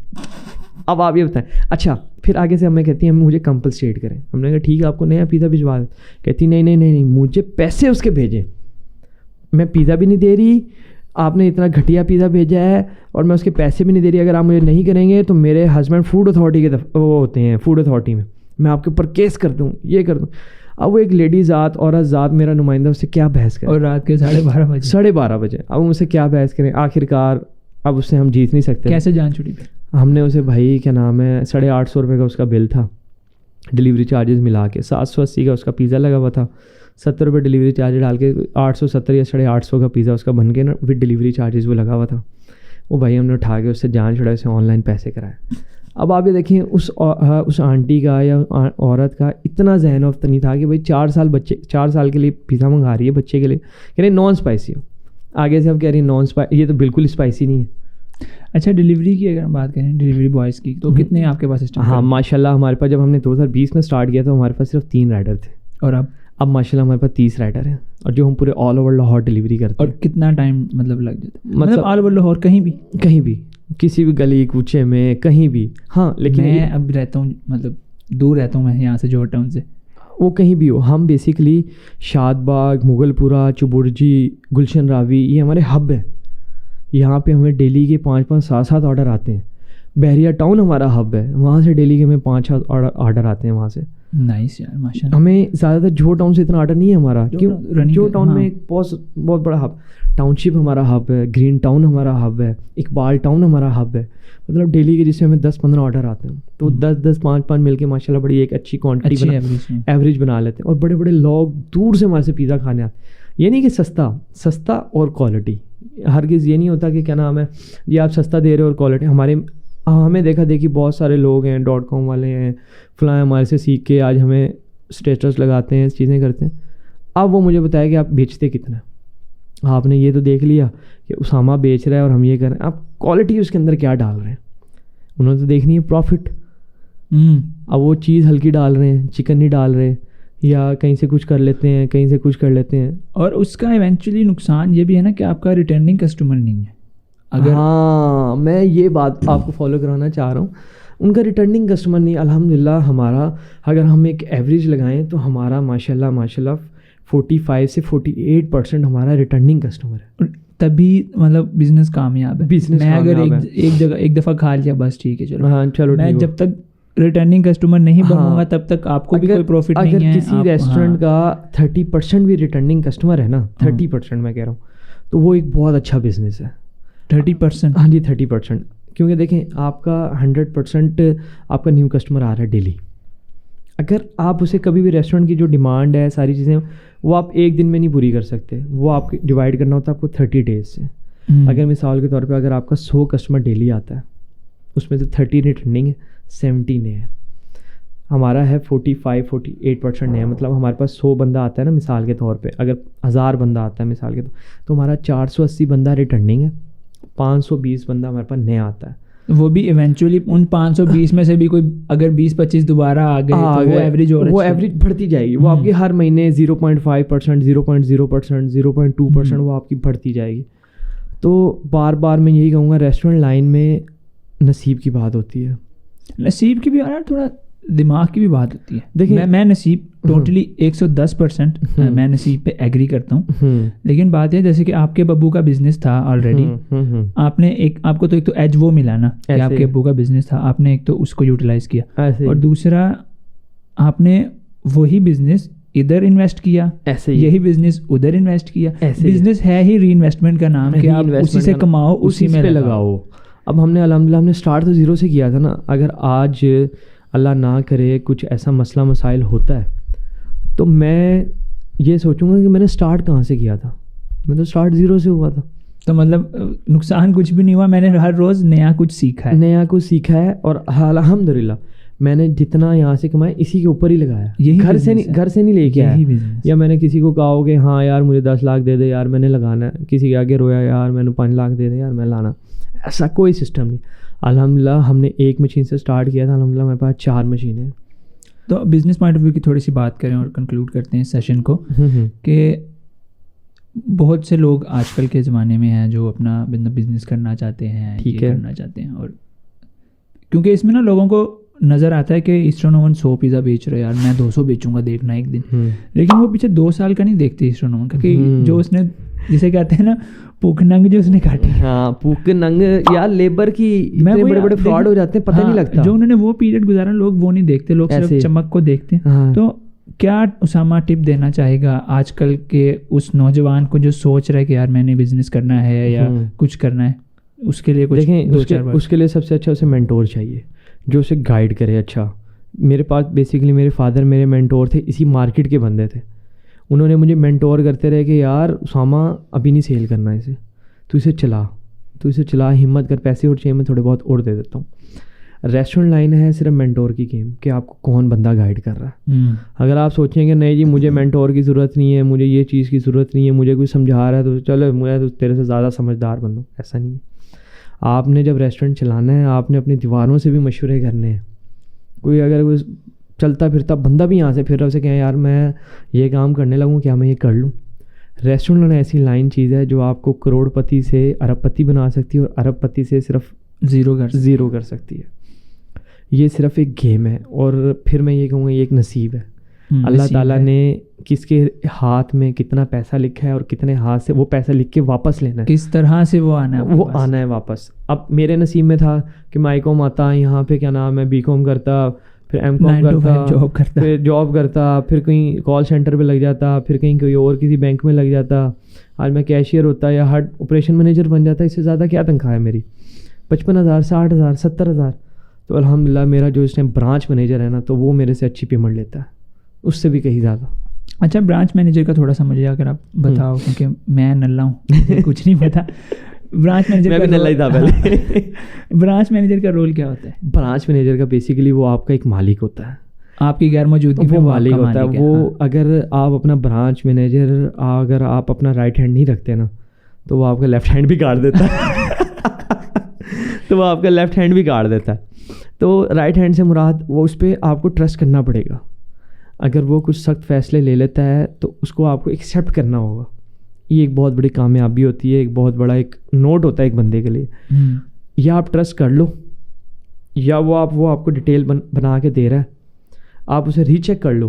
اب آپ یہ بتائیں. اچھا پھر آگے سے ہمیں کہتی ہیں مجھے کمپلسیٹ کریں. ہم نے کہا ٹھیک ہے آپ کو نیا پیزا بھجوا دیں. کہتی نہیں مجھے پیسے اس کے بھیجیں, میں پیزا بھی نہیں دے رہی, آپ نے اتنا گھٹیا پیزا بھیجا ہے اور میں اس کے پیسے بھی نہیں دے رہی. اگر آپ مجھے نہیں کریں گے تو میرے ہسبینڈ فوڈ اتھارٹی کے وہ ہوتے ہیں, فوڈ اتھارٹی میں آپ کے اوپر کیس کر دوں, یہ کر دوں. اب وہ ایک لیڈی ذات, عورت ذات, میرا نمائندہ اس سے کیا بحث کرے, اور رات کے 12:30 بجے اب ہم اس سے کیا بحث کریں. آخرکار اب اس سے ہم جیت نہیں سکتے. کیسے جان چھوڑی پھر؟ ہم نے اسے بھائی کیا نام ہے 850 روپے کا اس کا بل تھا, ڈلیوری چارجز ملا کے 780 کا اس کا پیزا لگا ہوا تھا, 70 روپے ڈلیوری چارج ڈال کے 870 یا 850 کا پیزا اس کا بن کے نا ود ڈلیوری چارجز وہ لگا ہوا تھا. وہ بھائی ہم نے اٹھا کے اس سے جان چھڑا, اسے آن لائن پیسے کرائے. اب آپ یہ دیکھیں اس آنٹی کا یا عورت کا اتنا ذہن افت نہیں تھا کہ بھائی 4 سال کے لیے پیزا منگا رہی ہے بچے کے لیے, کہہ رہی نان اسپائسی ہو. آگے سے اب کہہ رہی نان اسپائسی, یہ تو بالکل اسپائسی نہیں ہے. اچھا ڈلیوری کی اگر ہم بات کریں, ڈلیوری بوائز کی, تو کتنے آپ کے پاس سسٹم؟ ہاں ماشاء اللہ ہمارے پاس جب ہم نے 2020 میں اسٹارٹ کیا تو ہمارے پاس صرف 3 رائڈر تھے, اور اب ماشاء اللہ ہمارے پاس 30 رائڈر ہیں, اور جو ہم پورے آل اوور لاہور ڈلیوری کرتے ہیں. اور کتنا ٹائم مطلب لگ جاتا ہے؟ مطلب آل اوور لاہور کہیں بھی کسی بھی گلی کوچے میں کہیں بھی. ہاں لیکن میں اب رہتا ہوں, مطلب دور رہتا ہوں میں یہاں سے, جوہر ٹاؤن سے, وہ کہیں بھی ہو. ہم بیسکلی شاد باغ, مغل پورہ, چبرجی, گلشن راوی, یہ ہمارے ہب ہے. یہاں پہ ہمیں ڈیلی کے 5-5 7-7 آرڈر آتے ہیں. بحریہ ٹاؤن ہمارا ہب ہے, وہاں سے ڈیلی کے ہمیں 5-6 آرڈر آتے ہیں وہاں سے. نائس یار ماشاء اللہ. ہمیں زیادہ تر جوہر ٹاؤن سے اتنا آرڈر نہیں ہے ہمارا, کیوں جوہر ٹاؤن میں ایک بہت بڑا ہب, ٹاؤن شپ ہمارا ہب ہے, گرین ٹاؤن ہمارا ہب ہے, اقبال ٹاؤن ہمارا ہب ہے. مطلب ڈیلی کے جس میں ہمیں 10-15 آرڈر آتے ہیں, تو 10 5 مل کے ماشاء اللہ بڑی ایک اچھی کوانٹٹی ایوریج بنا لیتے ہیں. اور بڑے بڑے لوگ دور سے ہمارے سے پیزا کھانے آتے ہیں. یہ نہیں کہ سستا اور کوالٹی, ہرگز یہ نہیں ہوتا کہ کیا نام ہے یہ آپ سستا دے رہے ہو اور کوالٹی. ہمیں دیکھا دیکھی بہت سارے لوگ ہیں, .com والے ہیں, فلاں ہمارے سے سیکھ کے آج ہمیں اسٹیٹس لگاتے ہیں, چیزیں کرتے ہیں. اب وہ مجھے بتایا کہ آپ بیچتے کتنا. آپ نے یہ تو دیکھ لیا کہ اسامہ بیچ رہا ہے اور ہم یہ کر رہے ہیں, آپ کوالٹی اس کے اندر کیا ڈال رہے ہیں. انہوں نے تو دیکھنی ہے پروفٹ. اب وہ چیز ہلکی ڈال رہے ہیں, چکن نہیں ڈال رہے, یا کہیں سے کچھ کر لیتے ہیں, کہیں سے کچھ کر لیتے ہیں. اور اس کا ایونچولی نقصان یہ بھی ہے نا کہ آپ کا ریٹرننگ کسٹمر نہیں ہے. ہاں میں یہ بات آپ کو فالو کرانا چاہ رہا ہوں, ان کا ریٹرننگ کسٹمر نہیں. الحمدللہ ہمارا اگر ہم ایک ایوریج لگائیں تو ہمارا ماشاء اللہ 45 سے 48% ہمارا ریٹرننگ کسٹمر ہے. تبھی مطلب بزنس کامیاب ہے. میں اگر ایک دفعہ کھا لیا بس ٹھیک ہے چلو, ہاں چلو, میں جب تک ریٹرننگ کسٹمر نہیں بنوں گا تب تک آپ کو بھی کوئی پروفٹ نہیں ہے. اگر کسی ریسٹورینٹ کا 30% بھی ریٹرننگ کسٹمر ہے نا, 30% میں کہہ رہا ہوں, تو وہ ایک بہت اچھا بزنس ہے. 30%؟ ہاں جی 30%. کیونکہ دیکھیں آپ کا 100% آپ کا نیو کسٹمر آ رہا ہے ڈیلی. اگر آپ اسے کبھی بھی ریسٹورینٹ کی جو ڈیمانڈ ہے, ساری چیزیں, وہ آپ ایک دن میں نہیں پوری کر سکتے. وہ آپ ڈیوائڈ کرنا ہوتا ہے آپ کو 30 ڈیز سے. اگر مثال کے طور پہ اگر آپ کا 100 کسٹمر ڈیلی آتا ہے, اس میں سے 30 ریٹرننگ ہے, 70 نئے ہے. ہمارا ہے 45-48% نئے. مطلب ہمارے پاس 100 بندہ آتا ہے نا مثال کے طور پہ, اگر 1000 بندہ آتا ہے مثال کے طور, تو ہمارا 480 بندہ ریٹرننگ ہے, 520 بندہ ہمارے پاس نیا آتا ہے. وہ بھی ایونچولی ان 520 میں سے بھی کوئی اگر 20-25 دوبارہ آ گئے تو وہ ایوریج, وہ ایوریج بڑھتی جائے گی. وہ آپ کی ہر مہینے 0.5%, 0.0%, 0.2% وہ آپ کی بڑھتی جائے گی. تو بار بار میں یہی کہوں گا, ریسٹورینٹ لائن میں نصیب کی بات ہوتی ہے. نصیب کی بھی اور تھوڑا دماغ کی بھی بات ہوتی ہے. دیکھیں میں نصیب ٹوٹلی 110% میں نصیب پہ ایگری کرتا ہوں. لیکن بات ہے جیسے کہ آپ کے ابو کا بزنس تھا آلریڈی, آپ نے آپ کو تو ایک تو ایج وہ ملا نا کہ آپ کے ابو کا بزنس تھا, آپ نے ایک تو اس کو یوٹیلائز کیا, اور دوسرا آپ نے وہی بزنس ادھر انویسٹ کیا, یہی بزنس ادھر انویسٹ کیا. بزنس ہے ہی ری انویسٹمنٹ کا نام کہ آپ اسی سے کماؤ, اسی میں لگاؤ. اب ہم نے الحمدللہ ہم نے اسٹارٹ تو 0 سے کیا تھا نا. اگر آج اللہ نہ کرے کچھ ایسا مسئلہ مسائل ہوتا ہے تو میں یہ سوچوں گا کہ میں نے اسٹارٹ کہاں سے کیا تھا. میں تو اسٹارٹ 0 سے ہوا تھا. تو مطلب نقصان کچھ بھی نہیں ہوا, میں نے ہر روز نیا کچھ سیکھا ہے. اور الحمدللہ میں نے جتنا یہاں سے کمایا اسی کے اوپر ہی لگایا. یہی گھر سے نہیں لے کے آیا, یا میں نے کسی کو کہا ہو کہ ہاں یار مجھے 10 لاکھ دے دے یار میں نے لگانا ہے, کسی کے آگے رویا یار میں نے 5 لاکھ دے دے یار میں لانا. ایسا کوئی سسٹم نہیں. الحمدللہ ہم نے ایک مشین سے اسٹارٹ کیا تھا, الحمدللہ ہمارے پاس 4 مشینیں ہیں. تو بزنس پوائنٹ آف ویو کی تھوڑی سی بات کریں اور کنکلوڈ کرتے ہیں اس سیشن کو, کہ بہت سے لوگ آج کل کے زمانے میں ہیں جو اپنا بزنس کرنا چاہتے ہیں, ٹھیک ہے, کرنا چاہتے ہیں, اور کیونکہ اس میں نا لوگوں کو نظر آتا ہے کہ ایسٹرن اوون 100 پیزا بیچ رہے, یار میں 200 بیچوں گا, دیکھنا ایک دن, لیکن وہ پیچھے 2 سال کا نہیں دیکھتے ایسٹرن اوون کا, کہ جو اس نے جسے کہتے ہیں نا پوک ننگ جو اس نے کاٹی. ہاں پوک ننگ یار, لیبر کی بڑے بڑے فراڈ ہو جاتے ہیں, پتہ نہیں لگتا جو انہوں نے وہ پیریڈ گزارا, لوگ وہ نہیں دیکھتے, لوگ صرف چمک کو دیکھتے ہیں. تو کیا اسامہ ٹپ دینا چاہے گا آج کل کے اس نوجوان کو جو سوچ رہا ہے کہ یار میں نے بزنس کرنا ہے یا کچھ کرنا ہے, اس کے لیے کچھ دیکھیں, اس کے لیے سب سے اچھا اسے مینٹور چاہیے جو اسے گائیڈ کرے. اچھا میرے پاس بیسیکلی میرے فادر میرے مینٹور تھے, اسی مارکیٹ کے بندے تھے. انہوں نے مجھے مینٹور کرتے رہے کہ یار اسامہ ابھی نہیں سیل کرنا اسے, تو اسے چلا, ہمت کر, پیسے اور چاہیے میں تھوڑے بہت اور دے دیتا ہوں. ریسٹورنٹ لائن ہے صرف مینٹور کی گیم, کہ آپ کو کون بندہ گائیڈ کر رہا ہے. اگر آپ سوچیں کہ نہیں جی مجھے مینٹور کی ضرورت نہیں ہے, مجھے یہ چیز کی ضرورت نہیں ہے, مجھے کوئی سمجھا رہا ہے تو چلو میں تو تیرے سے زیادہ سمجھدار بندوں, ایسا نہیں ہے. آپ نے جب ریسٹورنٹ چلانا ہے آپ نے اپنی دیواروں سے بھی مشورے کرنے ہیں. کوئی اگر کوئی چلتا پھرتا بندہ بھی یہاں سے پھر رہا, اسے کہیں یار میں یہ کام کرنے لگوں, کیا میں یہ کر لوں. ریسٹورنٹ ایسی لائن چیز ہے جو آپ کو کروڑ پتی سے ارب پتی بنا سکتی ہے, اور ارب پتی سے صرف زیرو کر سکتی ہے. یہ صرف ایک گیم ہے, اور پھر میں یہ کہوں گا یہ ایک نصیب ہے. اللہ تعالیٰ نے کس کے ہاتھ میں کتنا پیسہ لکھا ہے اور کتنے ہاتھ سے وہ پیسہ لکھ کے واپس لینا ہے, کس طرح سے وہ آنا ہے واپس. اب میرے نصیب میں تھا کہ میں ICOM آتا, یہاں پہ کیا نام ہے BCom کرتا, پھر MCom کرتا, پھر جاب کرتا, پھر کہیں کال سینٹر پہ لگ جاتا, پھر کہیں کوئی اور کسی بینک میں لگ جاتا, آج میں کیشیئر ہوتا یا ہر آپریشن مینیجر بن جاتا. اس سے زیادہ کیا تنخواہ ہے میری, 55,000 60,000 70,000. تو الحمدللہ میرا جو اس ٹائم برانچ مینیجر ہے نا, تو وہ میرے سے اچھی پیمنٹ لیتا ہے, اس سے بھی کہیں زیادہ. اچھا برانچ مینیجر کا تھوڑا سا مجھے اگر آپ بتاؤ, کیونکہ میں نلّا ہوں, کچھ نہیں پتا. برانچ مینیجر میں بھی نلّا ہی تھا پہلے. برانچ مینیجر کا رول کیا ہوتا ہے؟ برانچ مینیجر کا بیسیکلی وہ آپ کا ایک مالک ہوتا ہے, آپ کی غیر موجودگی میں مالک ہوتا ہے. وہ اگر آپ اپنا برانچ مینیجر اگر آپ اپنا رائٹ ہینڈ نہیں رکھتے نا, تو وہ آپ کا لیفٹ ہینڈ بھی کاٹ دیتا ہے. تو رائٹ ہینڈ سے مراد وہ اس پہ آپ کو ٹرسٹ کرنا پڑے گا. اگر وہ کچھ سخت فیصلے لے لیتا ہے تو اس کو آپ کو ایکسیپٹ کرنا ہوگا. یہ ایک بہت بڑی کامیابی ہوتی ہے, ایک بہت بڑا ایک نوٹ ہوتا ہے ایک بندے کے لیے. یا آپ ٹرسٹ کر لو, یا وہ آپ کو ڈیٹیل بنا کے دے رہا ہے, آپ اسے ری چیک کر لو.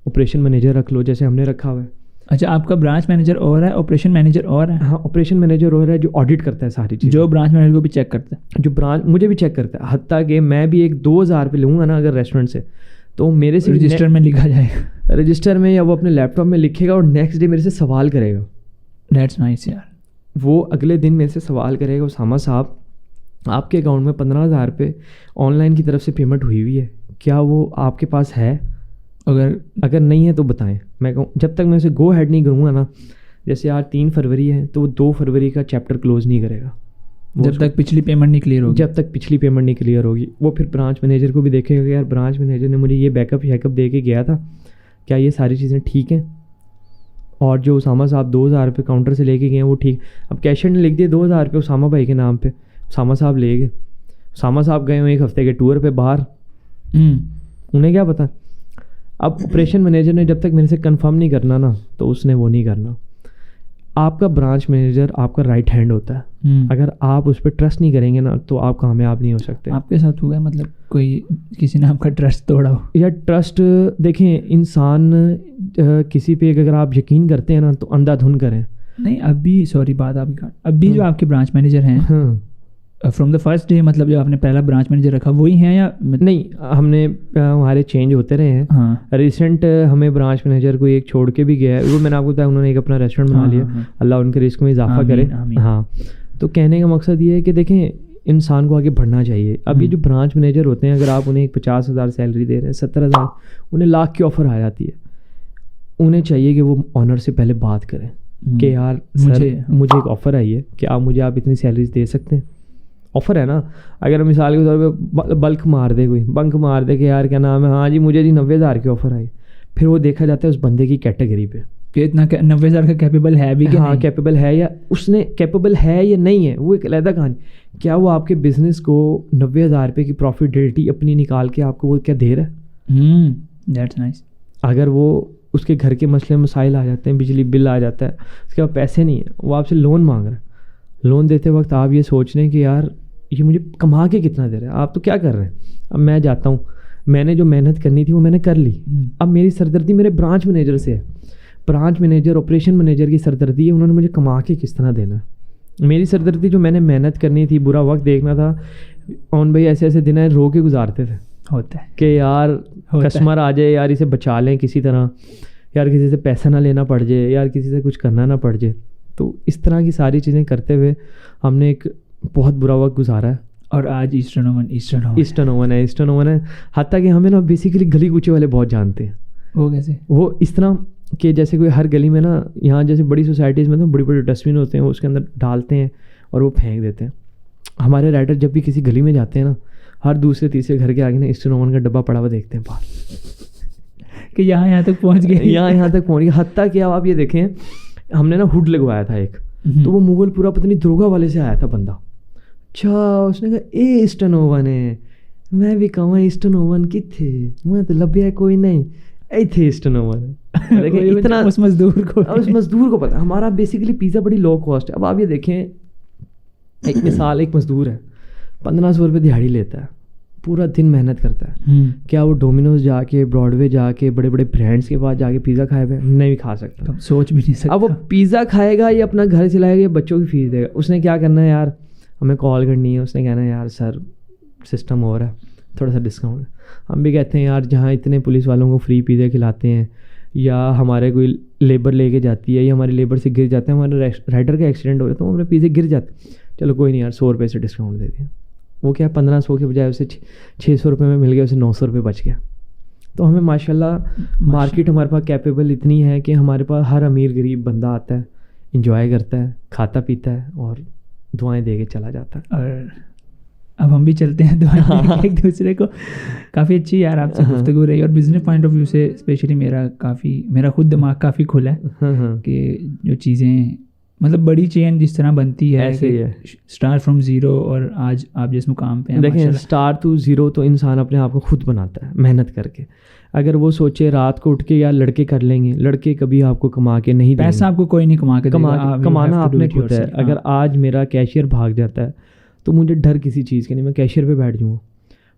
آپریشن مینیجر رکھ لو جیسے ہم نے رکھا ہوا ہے. اچھا آپ کا برانچ مینیجر اور ہے, آپریشن مینیجر اور ہے؟ ہاں آپریشن مینیجر اور ہے جو آڈٹ کرتا ہے ساری چیز, جو برانچ مینیجر کو بھی چیک کرتا ہے, جو برانچ مجھے بھی چیک کرتا ہے. حتیٰ کہ میں بھی ایک 2,000 پہ لوں گا نا اگر ریسٹورنٹ سے, تو میرے سے رجسٹر میں لکھا جائے گا, رجسٹر میں, یا وہ اپنے لیپ ٹاپ میں لکھے گا اور نیکسٹ ڈے میرے سے سوال کرے گا. دیٹس نائس یار. وہ اگلے دن میرے سے سوال کرے گا, اسامہ صاحب آپ کے اکاؤنٹ میں 15,000 پہ آن لائن کی طرف سے پیمنٹ ہوئی ہے, کیا وہ آپ کے پاس ہے؟ اگر نہیں ہے تو بتائیں. میں کہوں جب تک میں اسے گو ہیڈ نہیں کروں گا نا, جیسے آج 3 فروری ہے تو وہ 2 فروری کا چیپٹر کلوز نہیں کرے گا جب تک پچھلی پیمنٹ نہیں کلیئر ہوگی. وہ پھر برانچ مینیجر کو بھی دیکھے گا کہ یار برانچ مینیجر نے مجھے یہ بیک اپ دے کے گیا تھا, کیا یہ ساری چیزیں ٹھیک ہیں, اور جو اسامہ صاحب 2,000 روپے کاؤنٹر سے لے کے گئے ہیں وہ ٹھیک. اب کیشیئر نے لکھ دیے 2,000 روپے اسامہ بھائی کے نام پہ, اسامہ صاحب لے گئے, اسامہ صاحب گئے ہوئے 1 ہفتے کے ٹور پہ باہر, انہیں کیا پتا. اب آپریشن مینیجر نے جب تک میرے سے کنفرم نہیں کرنا نا, تو اس نے وہ نہیں کرنا. آپ کا برانچ مینیجر آپ کا رائٹ ہینڈ ہوتا ہے, اگر آپ اس پہ ٹرسٹ نہیں کریں گے نا تو آپ کامیاب نہیں ہو سکتے. آپ کے ساتھ ہوا ہے مطلب کوئی کسی نے آپ کا ٹرسٹ توڑا ہو؟ یا ٹرسٹ دیکھیں, انسان کسی پہ اگر آپ یقین کرتے ہیں نا تو اندھا دھن کریں. نہیں ابھی سوری بات آپ کی, ابھی جو آپ کے برانچ مینیجر ہیں فرام دا فرسٹ ڈے, مطلب جو آپ نے پہلا برانچ مینیجر رکھا وہی ہیں یا نہیں؟ ہم نے ہمارے چینج ہوتے رہے ہیں. ریسنٹ ہمیں برانچ مینیجر کو ایک چھوڑ کے بھی گیا ہے, وہ میں نے آپ کو بتایا انہوں نے ایک اپنا ریسٹورینٹ بنا لیا, اللہ ان کے رزق میں اضافہ کرے. ہاں تو کہنے کا مقصد یہ ہے کہ دیکھیں انسان کو آگے بڑھنا چاہیے. اب یہ جو برانچ مینیجر ہوتے ہیں, اگر آپ انہیں 50,000 سیلری دے رہے ہیں, 70,000, انہیں لاکھ کی آفر آ جاتی ہے. انہیں چاہیے کہ وہ آنر سے پہلے بات کریں کہ یار مجھے ایک آفر آئی ہے, کہ آپ اتنی سیلریز دے سکتے ہیں. آفر ہے نا. اگر مثال کے طور پہ بلک مار دے کہ یار کیا نام ہے, ہاں جی مجھے 90,000 کی آفر آئی, پھر وہ دیکھا جاتا ہے اس بندے کی کیٹیگری پہ, کہ اتنا 90,000 کا کیپیبل ہے بھی کہ ہاں کیپیبل ہے یا اس نے کیپیبل ہے یا نہیں ہے، وہ ایک علیحدہ کہانی. کیا وہ آپ کے بزنس کو 90,000 روپے کی پروفیٹیبلٹی اپنی نکال کے آپ کو وہ کیا دے رہا ہے؟ That's nice. اگر وہ اس کے گھر کے مسئلے مسائل آ جاتے ہیں، بجلی بل آ جاتا ہے، اس کے بعد پیسے نہیں ہیں، وہ آپ سے لون مانگ رہا ہے. لون دیتے وقت آپ یہ سوچ رہے ہیں کہ یار یہ مجھے کما کے کتنا دے رہا ہے. آپ تو کیا کر رہے ہیں؟ اب میں جاتا ہوں، میں نے جو محنت کرنی تھی وہ میں نے کر لی. اب میری سردردی میرے برانچ مینیجر سے ہے. برانچ مینیجر آپریشن مینیجر کی سردردی ہے، انہوں نے مجھے کما کے کس طرح دینا ہے. میری سردردی جو میں نے محنت کرنی تھی، برا وقت دیکھنا تھا، اون بھائی ایسے ایسے دن رو کے گزارتے تھے. ہوتا ہے کہ یار کسٹمر آ جائے، یار اسے بچا لیں کسی طرح، یار کسی سے پیسہ نہ لینا پڑ جائے، یار کسی سے کچھ کرنا نہ پڑ جائے. تو اس طرح کی ساری چیزیں کرتے ہوئے ہم نے ایک بہت برا وقت گزارا ہے. اور آج ایسٹرن اوون ہے. حتیٰ کہ ہمیں نا بیسیکلی گلی کوچے والے بہت جانتے ہیں. وہ کیسے؟ وہ اس طرح کہ جیسے کوئی ہر گلی میں نا، یہاں جیسے بڑی سوسائٹیز میں تو بڑی بڑی ڈسٹ بن ہوتے ہیں، اس کے اندر ڈالتے ہیں اور وہ پھینک دیتے ہیں. ہمارے رائڈر جب بھی کسی گلی میں جاتے ہیں نا، ہر دوسرے تیسرے گھر کے آگے نا ایسٹرن اوون کا ڈبہ پڑا ہوا دیکھتے ہیں باہر کہ یہاں تک پہنچ گئے، یہاں تک پہنچ گئے. حتیٰ کہ آپ یہ دیکھیں، ہم نے نا ہوڈ لگوایا تھا ایک، تو وہ مغل پورا پتہ نہیں دروگا والے سے آیا تھا بندہ. اچھا اس نے کہا اے ایسٹرن اوون ہے. میں بھی کہوں ایسٹرن اوون کتنے، میں تو لبیا کوئی نہیں، اے تھے ایسٹرن اوون. اتنا اس مزدور کو پتا. ہمارا بیسیکلی پیزا بڑی لو کاسٹ ہے. اب آپ یہ دیکھیں، ایک مثال، ایک مزدور ہے 1500 روپے دیہڑی لیتا ہے، پورا دن محنت کرتا ہے. کیا وہ ڈومینوز جا کے، براڈ وے جا کے، بڑے بڑے برانڈس کے پاس جا کے پیزا کھائے ہوئے؟ نہیں کھا سکتا، سوچ بھی نہیں سکتا. اب وہ پیزا کھائے گا یا اپنا گھر چلائے گا یا بچوں کی فیس دے گا؟ اس نے کیا کرنا ہے، یار ہمیں کال کرنی ہے، اس نے کہنا ہے یار سر سسٹم ہو رہا ہے، تھوڑا سا ڈسکاؤنٹ. ہم بھی کہتے ہیں یار جہاں اتنے پولیس والوں کو فری پیزے کھلاتے ہیں، یا ہمارے کوئی لیبر لے کے جاتی ہے، یا ہماری لیبر سے گر جاتے ہیں، ہمارے رائڈر کا ایکسیڈنٹ ہو رہا ہے تو ہمارے پیزے گر جاتے ہیں، چلو کوئی نہیں یار 100 روپے سے ڈسکاؤنٹ دے دیں. وہ کیا 1500 کے بجائے اسے 600 روپے میں مل گیا، اسے 900 روپے بچ گیا. تو ہمیں ماشاء اللہ مارکیٹ ہمارے پاس کیپیبل اتنی ہے کہ ہمارے پاس ہر امیر غریب بندہ آتا ہے، انجوائے کرتا ہے، کھاتا پیتا ہے اور دعائیں دے کے چلا جاتا ہے. اور اب ہم بھی چلتے ہیں دعائیں ایک دوسرے کو. کافی اچھی یار آپ سے گفتگو رہی، اور بزنس پوائنٹ آف ویو سے اسپیشلی میرا خود دماغ کافی کھلا ہے کہ جو چیزیں مطلب بڑی چین جس طرح بنتی ہے، ایسے ہی ہے، اسٹارٹ فرام زیرو، اور آج آپ جس مقام پہ ہیں. دیکھیں اسٹارٹ ٹو زیرو تو انسان اپنے آپ کو خود بناتا ہے محنت کر کے. اگر وہ سوچے رات کو اٹھ کے یا لڑکے کر لیں گے، لڑکے کبھی آپ کو کما کے نہیں دیں گے. پیسہ آپ کو کوئی نہیں کما کے دے گا، کمانا آپ نے خود ہے. اگر آج میرا کیشیئر بھاگ جاتا ہے تو مجھے ڈر کسی چیز کے نہیں، میں کیشیئر پہ بیٹھ جاؤں.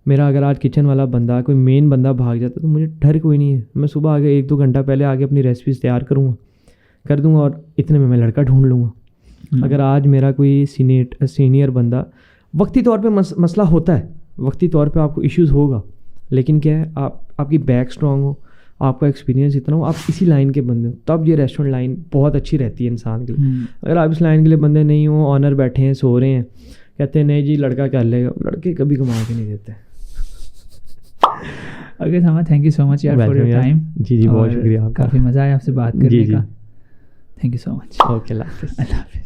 میرا اگر آج کچن والا بندہ، کوئی مین بندہ بھاگ جاتا ہے تو مجھے ڈر کوئی نہیں ہے. میں صبح آگے 1-2 گھنٹہ پہلے آگے اپنی ریسیپیز تیار کر دوں گا اور اتنے میں لڑکا ڈھونڈ لوں گا. اگر آج میرا کوئی سینئر بندہ، وقتی طور پہ مسئلہ ہوتا ہے، وقتی طور پہ آپ کو ایشوز ہوگا، لیکن کیا ہے آپ کی بیک اسٹرانگ ہو، آپ کا ایکسپیرینس اتنا ہو، آپ اسی لائن کے بندے ہو، تب یہ ریسٹورینٹ لائن بہت اچھی رہتی ہے انسان کے لیے. اگر آپ اس لائن کے لیے بندے نہیں ہوں، آنر بیٹھے ہیں، سو رہے ہیں، کہتے ہیں نہیں جی لڑکا کر لے گا، لڑکے کبھی کما کے نہیں دیتے. اوکے ساما، تھینک یو سو مچ یار فار یور ٹائم. جی بہت شکریہ آپ کا، کافی مزہ آیا آپ سے بات کرنے کا. Thank you so much. Okay اللہ حافظ.